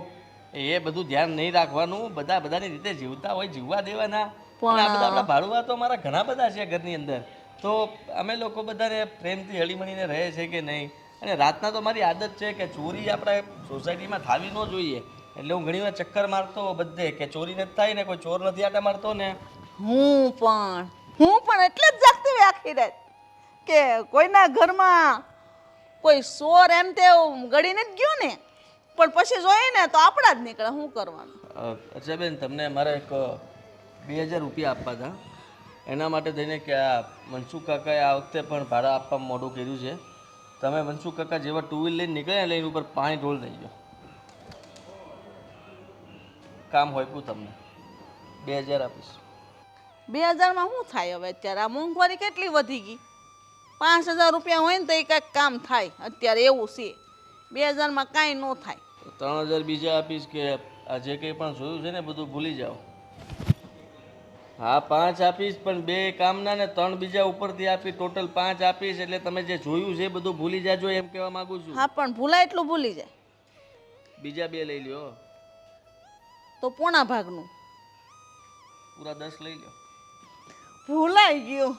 એ બધું ધ્યાન નહીં રાખવાનું. બધાની રીતે જીવતા હોય, જીવવા દેવાના. પણ આ બધા આપણા ભાડુઆ તો અમારા ઘણા બધા છે ઘરની અંદર, તો અમે લોકો બધાને પ્રેમથી હળીમળીને રહે છે કે નહીં. અને રાતના તો મારી આદત છે કે ચોરી આપણે સોસાયટીમાં થવી ન જોઈએ, એટલે હું ઘણીવાર ચક્કર મારતો બધે કે ચોરી નથી થાય ને, કોઈ ચોર નથી આટા મારતો ને. હું પણ હું પણ એટલે જ જાગતી હોય આખી રાત કે કોઈના ઘરમાં કોઈ સોર એમ તે ગળીને જ ગયો ને, પણ પછી જોઈએ ને તો આપણા જ નીકળે. શું કરવાનું? અચ્છા બેન, તમને મારે એક 2000 રૂપિયા આપવા હતા, એના માટે થઈને કે આ મનસુખ કાકાએ આ વખતે પણ ભાડા આપવામાં મોડું કર્યું છે. તમે મનસુખ કાકા જેવા ટુ વ્હીલ લઈને નીકળ્યા એટલે એની ઉપર પાણી ઢોળ થઈ ગયો. કામ હોય પૂ તમને 2000 આપીશ. 2000માં શું થાય હવે? અત્યારે આ મોંઘવારી કેટલી વધી ગઈ. 5000 રૂપિયા હોય ને તો એ કાંઈક કામ થાય. અત્યારે એવું છે, 2000માં કાંઈ ન થાય. 3000 બીજા આપીશ કે આ જે કંઈ પણ જોયું છે ને બધું ભૂલી જાઓ. હા 5 આપીશ, પણ 2 કામના ને 3 બીજા ઉપરથી આપી, ટોટલ 5 આપીશ. એટલે તમે જે જોયું છે એ બધું ભૂલી જાજો એમ કહેવા માંગુ છું. હા પણ ભૂલાય એટલું ભૂલી જાય. બીજા 2 લઈ લ્યો, તો પોણા ભાગનું પૂરા 10 લઈ લ્યો. ભૂલાઈ ગયું,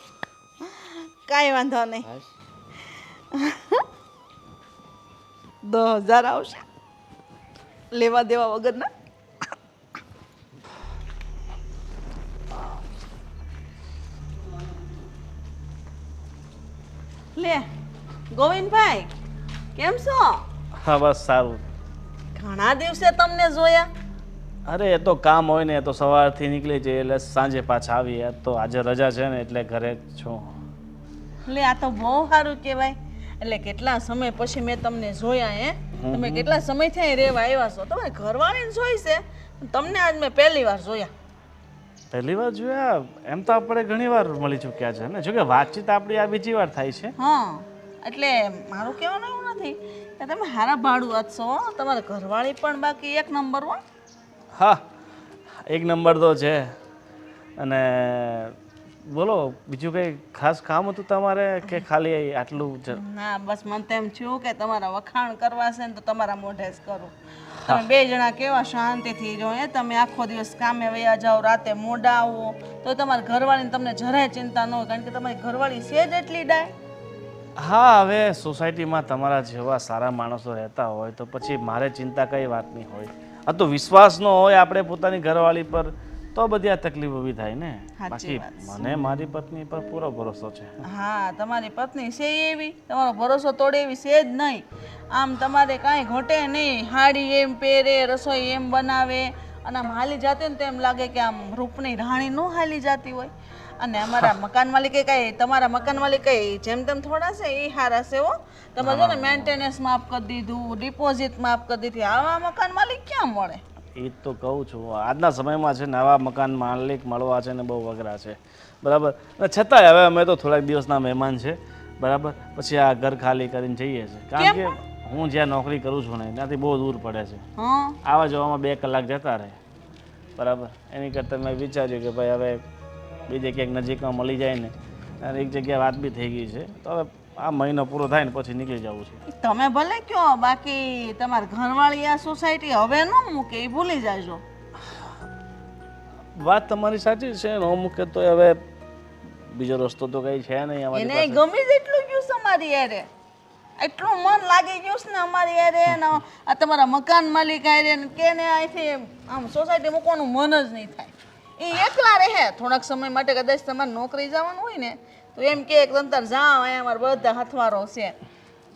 કાંઈ વાંધો નહીં. 10,000 આવશે લેવા દેવા વગરના. લે ગોવિંદભાઈ, કેમ છો? હા બસ સારું. ઘણા દિવસે તમને જોયા. અરે એ તો કામ હોય ને, એ તો સવારથી નીકળી જઈએ એટલે સાંજે પાછા આવીએ. તો આજે રજા છે ને એટલે ઘરે જ છું. લે આ તો બહુ સારું કહેવાય. એટલે કેટલા સમય પછી મેં તમને જોયા. હે તમે કેટલા સમયથી અહીં રહેવા આવ્યા છો? તમે ઘરવાળીને જોઈ છે, તમને આજ મેં પહેલી વાર જોયા. પહેલી વાર જોયા એમ તો આપણે ઘણી વાર મળી ચૂક્યા છે ને. જોકે વાતચીત આપણી આ બીજી વાર થાય છે. હા એટલે મારું કહેવાનું એવું નથી કે તમે હારા ભાડું છો. તમારા ઘરવાળી પણ બાકી એક નંબર હો. હા એક નંબર તો છે. અને બોલો બીજું કંઈ ખાસ કામ હતું તમારે કે ખાલી આટલું જ? ના બસ મને તો એમ થયું કે તમારા વખાણ કરવા છે ને તો તમારા મોઢે જ કરું. તમે 2 જણા કેવા શાંતિથી રહો. તમે આખો દિવસ કામે વયા જાઓ, રાતે મોડા આવો, તો તમારા ઘરવાળીને તમને જરાય ચિંતા ન હોય, કારણ કે તમારી ઘરવાળી છે જ એટલી ડાય. હા હવે સોસાયટીમાં તમારા જેવા સારા માણસો રહેતા હોય તો પછી મારે ચિંતા કઈ વાતની હોય. આ તો વિશ્વાસ ન હોય આપણે પોતાની ઘરવાળી પર તો બધી આ તકલીફ ઊભી થાય ને. બાકી મને મારી પત્ની પર પૂરો ભરોસો છે. હા તમારી પત્ની છે એવી, તમારો ભરોસો તોડે એવી છે જ નહીં. આમ તમારે કાંઈ ઘટે નહીં. હાડી એમ પહેરે, રસોઈ એમ બનાવે, અને આમ હાલી જાતી ને તો એમ લાગે કે આમ રૂપની રાણી ન હાલી જાતી હોય. અને અમારા મકાન માલિકે કઈ, તમારા મકાન માલિક કઈ જેમ તેમ થોડા છે, એ હારા છે હો. તમે જો ને મેન્ટેનન્સ માફ કરી દીધું, ડિપોઝિટ માફ કરી દીધી. આવા મકાન માલિક ક્યાં મળે? એ તો કહું છું, આજના સમયમાં છે નવા મકાન માલિક મળવા છે ને બહુ અઘરા છે. બરાબર. અને છતાંય હવે અમે તો થોડાક દિવસના મહેમાન છે. બરાબર. પછી આ ઘર ખાલી કરીને જઈએ છીએ, કારણ કે હું જ્યાં નોકરી કરું છું ને ત્યાંથી બહુ દૂર પડે છે. આવા જવામાં 2 કલાક જતા રહે. બરાબર. એની કરતાં મેં વિચાર્યું કે ભાઈ હવે બીજે ક્યાંક નજીકમાં મળી જાય ને, અને એક જગ્યાએ વાત બી થઈ ગઈ છે, તો હવે આ મહિનો પૂરો થાય ને પછી નીકળી જવું છે. તમે ભલે કયો, બાકી તમારા ઘરવાળી આ સોસાયટી હવે ન મૂકે એ ભૂલી જાજો. વાત તમારી સાચી છે, ન મૂકે તો હવે બીજો રસ્તો તો કઈ છે નહીં અમારી એને પાસે. ગમી જ એટલું ગયું છે અમારી યારે, એટલું મન લાગી ગયું છે ને અમારી યારે, ને આ તમારા મકાન માલિક આરે કે ને અહીંથી આમ સોસાયટી મૂકવાનું મન જ નહીં થાય. એ એકલા રહે થોડાક સમય માટે. કદાચ તમારે નોકરી જવાનું હોય ને તો એમ કે તંતર જાઓ, અહીંયા અમારા બધા હથવારો છે,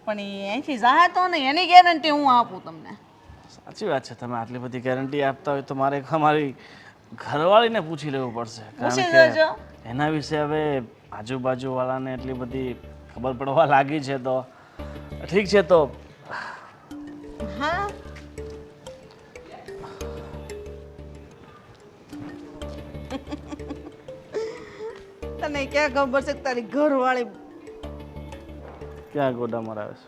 પણ એ અહીંથી જાય તો નહીં. એની ગેરંટી હું આપું તમને. સાચી વાત છે. તમે આટલી બધી ગેરંટી આપતા હોય તો મારે અમારી ઘરવાળીને પૂછી લેવું પડશે, કારણ કે એના વિશે હવે આજુબાજુવાળાને એટલી બધી ખબર પડવા લાગી છે. તો ઠીક છે. તો હા તને ક્યાં ખબર છે કે તારી ઘરવાળી ક્યાં ગોડા મરાવે છે?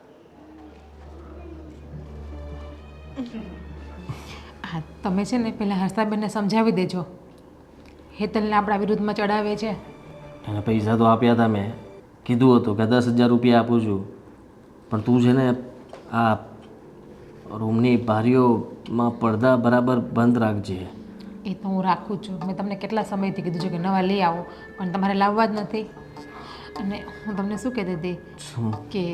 હા તમે છે ને પહેલાં હર્ષાબેનને સમજાવી દેજો. હેતલને આપણા વિરુદ્ધમાં ચડાવે છે. એને પૈસા તો આપ્યા હતા, મેં કીધું હતું કે 10,000 રૂપિયા આપું છું, પણ તું છે ને આ રૂમની બારીઓમાં પડદા બરાબર બંધ રાખજે. એ તો હું રાખું છું. મેં તમને કેટલા સમયથી કીધું છે કે નવા લઈ આવો, પણ તમારે લાવવા જ નથી. અને હું તમને શું કહેતી હતી કે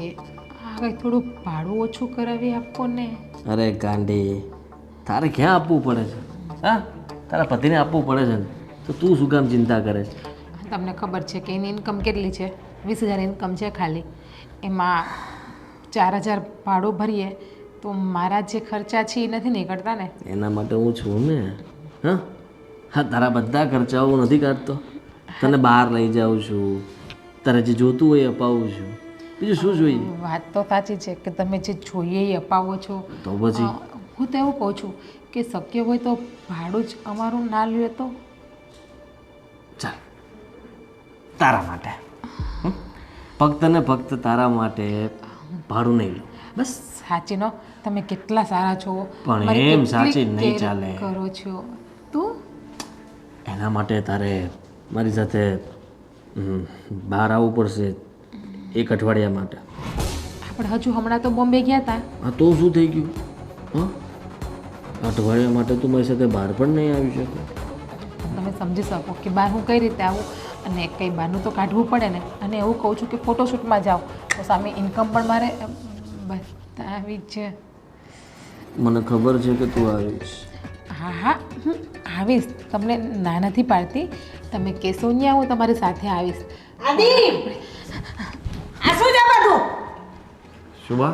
આ કંઈ થોડું ભાડું ઓછું કરાવી આપો ને. અરે ગાંડી, તારે ક્યાં આપવું પડે છે? હા તારા પતિને આપવું પડે છે ને, તો તું શું કામ ચિંતા કરે છે? તમને ખબર છે કે એની ઇન્કમ કેટલી છે? 20,000 ઇન્કમ છે ખાલી. એમાં 4,000 ભાડું ભરીએ તો મારા જે ખર્ચા છે એ નથી નીકળતા ને. એના માટે હું છું ને. હા હા, તારા બધા ખર્ચાઓ નથી કાઢતો. તને બહાર લઈ જાઉં છું, તારે જે જોતું હોય એ અપાવું છું. બીજું શું જોઈએ? વાત તો સાચી છે કે તમે જે જોઈએ એ અપાવો છો. તો પછી હું તો એવું કહું છું કે શક્ય હોય તો ભાડું જ અમારું ના લ્યો તો. ચાલ, તારા માટે ફક્ત ને ફક્ત તારા માટે ભાડું નહીં લો બસ. સાચીનો તમે કેટલા સારા છો. પણ મારી એમ કેટલી સાચી નહીં care ચાલે. કરો છો તું. એના માટે તારે મારી સાથે બહાર આવવું પડશે 1 અઠવાડિયા માટે. આપણે હજુ હમણાં તો બોમ્બે ગયા હતા. હા તો શું થઈ ગયું? હા, અઠવાડિયા માટે તું મારી સાથે બહાર પણ નહીં આવી શકે. તમે સમજી શકો કે બહાર હું કઈ રીતે આવું અને કંઈ બહારનું તો કાઢવું પડે ને. અને એવું કહું છું કે ફોટોશૂટમાં જાઓ તો સામે ઇન્કમ પણ મારે બતાવી છે. મને ખબર છે કે તું આવીશ. હા હા, હું આવીશ. તમને ના નથી પાડતી. તમે કહેશો ત્યાં હું તમારી સાથે આવીશ. આદિ આ શું છે બધું? શુભા,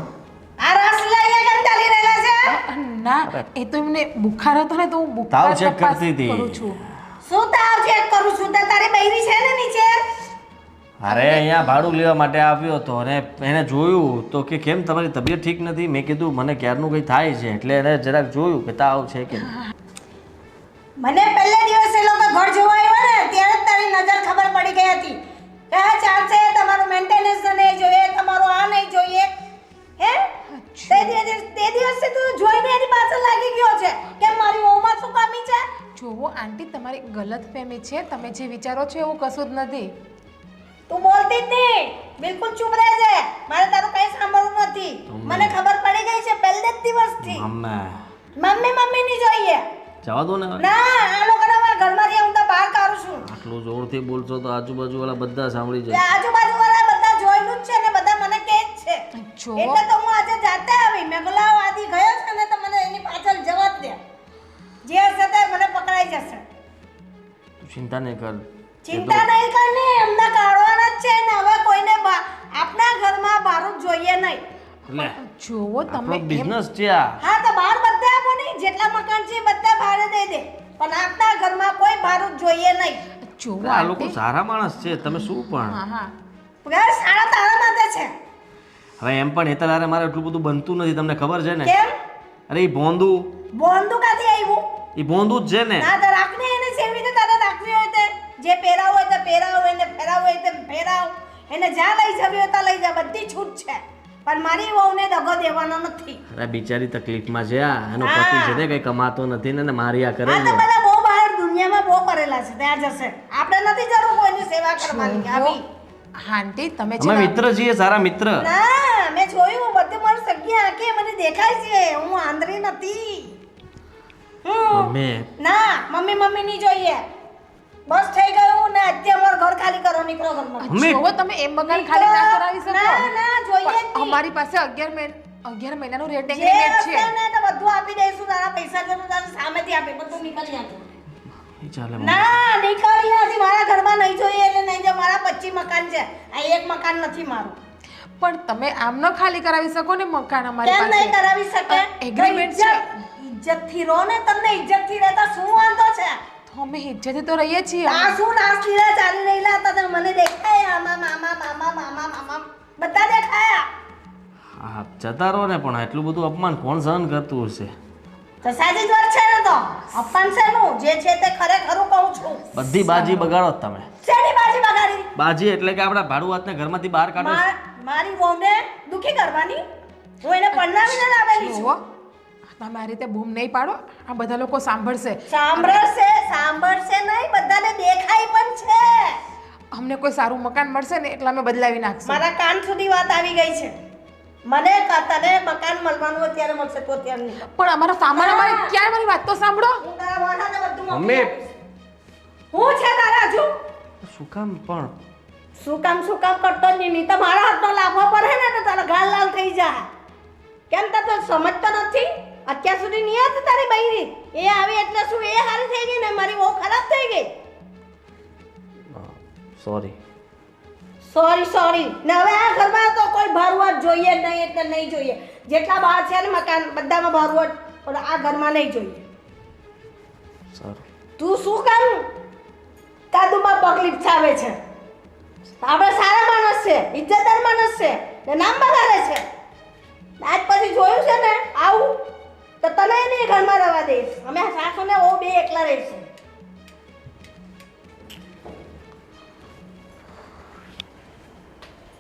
આ રસ લઈને કેમ ચાલી રહ્યા છે? ના, એ તો એમને બુખાર હતો ને તો હું તાવ બુખાર check તપાસ કરતી હતી. કરું છું. શું તાવ ચેક કરું છું? તો તારી બૈરી છે ને નીચે? અરે અહીંયા ભાડું લેવા માટે આવ્યો હતો અને એને જોયું તો કે કેમ તમારી તબિયત ઠીક નથી. મેં કીધું મને ક્યારનું કંઈ થાય છે એટલે એને જરાક જોયું કે તાવ છે કે મને પહેલે દિવસે એ લોકો ઘર જોવા આવ્યા ને ત્યારે જ તારી નજર ખબર પડી ગઈ હતી કે હા ચાલશે, તમારું મેન્ટેનન્સ નહીં જોઈએ, તમારું આ નહીં જોઈએ. હે તે દિવસે તું જોઈને એની પાછળ લાગી ગયો છે કે મારી વહુમાં શું કમી છે? જોવો આંટી, તમારી ગલતફહેમી છે. તમે જે વિચારો છો એવું કશું જ નથી. તું બોલતી જ નહીં, બિલકુલ ચૂપ રહેજે. મારે તારું કઈ સાંભળવું નથી. મને ખબર પડી ગઈ છે પહેલે જ દિવસથી. મમ્મી મમ્મી ની જોઈએ. જવા દો ને. ના, આ લોકોને મારા ઘરમાંથી હું તો બહાર કાઢું છું. આટલું જોરથી બોલશો તો આજુબાજુવાળા બધા સાંભળી તે જાય. આજુબાજુવાળા બધા જોયેલું જ છે ને બધા મને કહે જ છે. જો એટલે તો હું આજે જાતે આવી. મેં બોલા આદિ ગયો છે ને તો મને એની પાછળ જવા જ દે. જે હશે તે મને પકડાઈ જશે. તું ચિંતા નહીં કર. ચિંતા નહીં કરની, એમને કાઢવાના જ છે ને. હવે કોઈને આપણા ઘરમાં બારું જોઈએ નહીં. લે, જોવો તમે આપણો એમ બિઝનેસ છે આ. હા તો બહાર બધા આપો નહીં, જેટલા મકાન છે બધા ભાડે દઈ દે, પણ આપણા ઘરમાં કોઈ ભાડું જોઈએ નહીં. જોવો આ લોકો આંટી. સારા માણસ છે, તમે શું પણ. હા હા, ઘર સારા તારા માટે છે. હવે એમ પણ હેતલ હારે મારે એટલું બધું બનતું નથી, તમને ખબર છે ને. કેમ? અરે એ ભોંદુ, બોંદુ કાથી આવ્યું? એ ભોંદુ જ છે ને. ના તો રાખને એને જેવી રીતે તારે રાખવી હોય તે જે પહેરાવ હોય તે પહેરાવ, એને ફેરાવ હોય તે ફેરાવ, એને જ્યાં લઈ જવી હોય ત્યાં લઈ જા, બધી છૂટ છે. પણ મારી વહુને દગો દેવાનો નથી. અરે બિચારી તકલીફમાં છે આ. એનો પતિ છે તે કઈ કમાતો નથી ને મારી આ કરે આ તો ને. બધા બહુ બહાર દુનિયામાં બહુ કરેલા છે, ત્યાં જશે. આપણે નથી જરૂર કોઈની સેવા કરવાની. આવી આંટી તમે અમે છે મિત્ર છીએ, સારા મિત્ર. ના, મેં જોયું બધું મારું સગી આંખે મને દેખાય છે. હું આંધળી નથી. મમ્મી, ના, મમ્મી મમ્મી નહીં જોઈએ. બસ થઈ ગયું ને. અત્યારે મારું ઘર ખાલી કરો, નીકળો ઘરમાંથી. મમ્મી. જોવો તમે એમ મકાન ખાલી ના કરાવી શકો. ના ના જોઈએ જ નહીં. અમારી પાસે 11 મહિનાનું રેન્ટ જે એગ્રીમેન્ટ હશે છે. ને તો બધું આપી દઈશું. તારા પૈસા જો તારે સામેથી આપી, બધું નીકળી આપે. એ ચાલે મમ્મી. ના, નીકળી નથી. મારા ઘરમાં નહીં જોઈએ એટલે નહીં જો. મારા 25 મકાન છે, આ એક મકાન નથી મારું. પણ તમે આમ ન ખાલી કરાવી શકો ને મકાન અમારી કેમ નહીં પાસે. કરાવી શકે? એગ્રીમેન્ટ છે. ઇજ્જતથી રહો ને. તમને ઇજ્જતથી રહેતા શું વાંધો છે? તો અમે ઇજ્જતથી તો રહીએ છીએ. આ શું નાસ લીલા ચાલી રહેલા હતા તે મને દેખાય. આમાં મામા મામા મામા મામા બધા દેખાયા. હા, જતા રહો ને, પણ આટલું બધું અપમાન કોણ સહન કરતું હશે? તો સાચી જ વાત છે ને. તો અપમાન શેનું? જે છે તે ખરેખરું કહું છું. બધી બાજી બગાડો જ તમે. શેની બાજી બગાડી? બાજી એટલે કે આપણા ભાડુઆતને ઘરમાંથી બહાર કાઢો છો. મારી વહુને દુખી કરવાની? હું એને પરણાવીને લાવેલી છું. જુઓ તમે આ રીતે બૂમ નહીં પાડો, આ બધા લોકો સાંભળશે. સાંભળશે નહીં, બધાને દેખાય પણ છે. અમને કોઈ સારું મકાન મળશે ને એટલે અમે બદલાવી નાખશું. મારા કાન સુધી વાત આવી ગઈ છે. મને તને મકાન મળવાનું હોય ત્યારે મળશે, તો ત્યારે નહીં. પણ અમારો સામાન અમારે ક્યાં? મારી વાત તો સાંભળો. હું તારા વાળાને બધું મમ્મી. મોકલી આપીશ. હું છે તારા હજુ? શું કામ પણ? શું કામ કરતો જ નહીં. તો મારા હાથનો લાભો પડે ને તો તારા ગાલ લાલ થઈ જાય. કેમ તો સમજતો નથી? અત્યાર સુધી નહીં હતી તારી બૈરી. એ આવી એટલે શું એ હારી થઈ ગઈ ને મારી બહુ ખરાબ થઈ ગઈ. સોરી. સોરી ને હવે આ ઘરમાં તો કોઈ ભરવટ જોઈએ જ નહીં એટલે નહીં જોઈએ. જેટલા બહાર છે ને મકાન બધામાં ભરવટ, પણ આ ઘરમાં નહીં જોઈએ. સારું. તું શું કામ કાદુમાં પગ લીપસાવે છે? આપણે સારા માણસ છે, ઇજ્જતદાર માણસ છે ને નામ બગાડે છે. આજ પછી જોયું છે ને આવું તો તને નહીં ઘરમાં રહેવા દઈશ. અમે સાસુ ને બહુ બે એકલા રહીશું.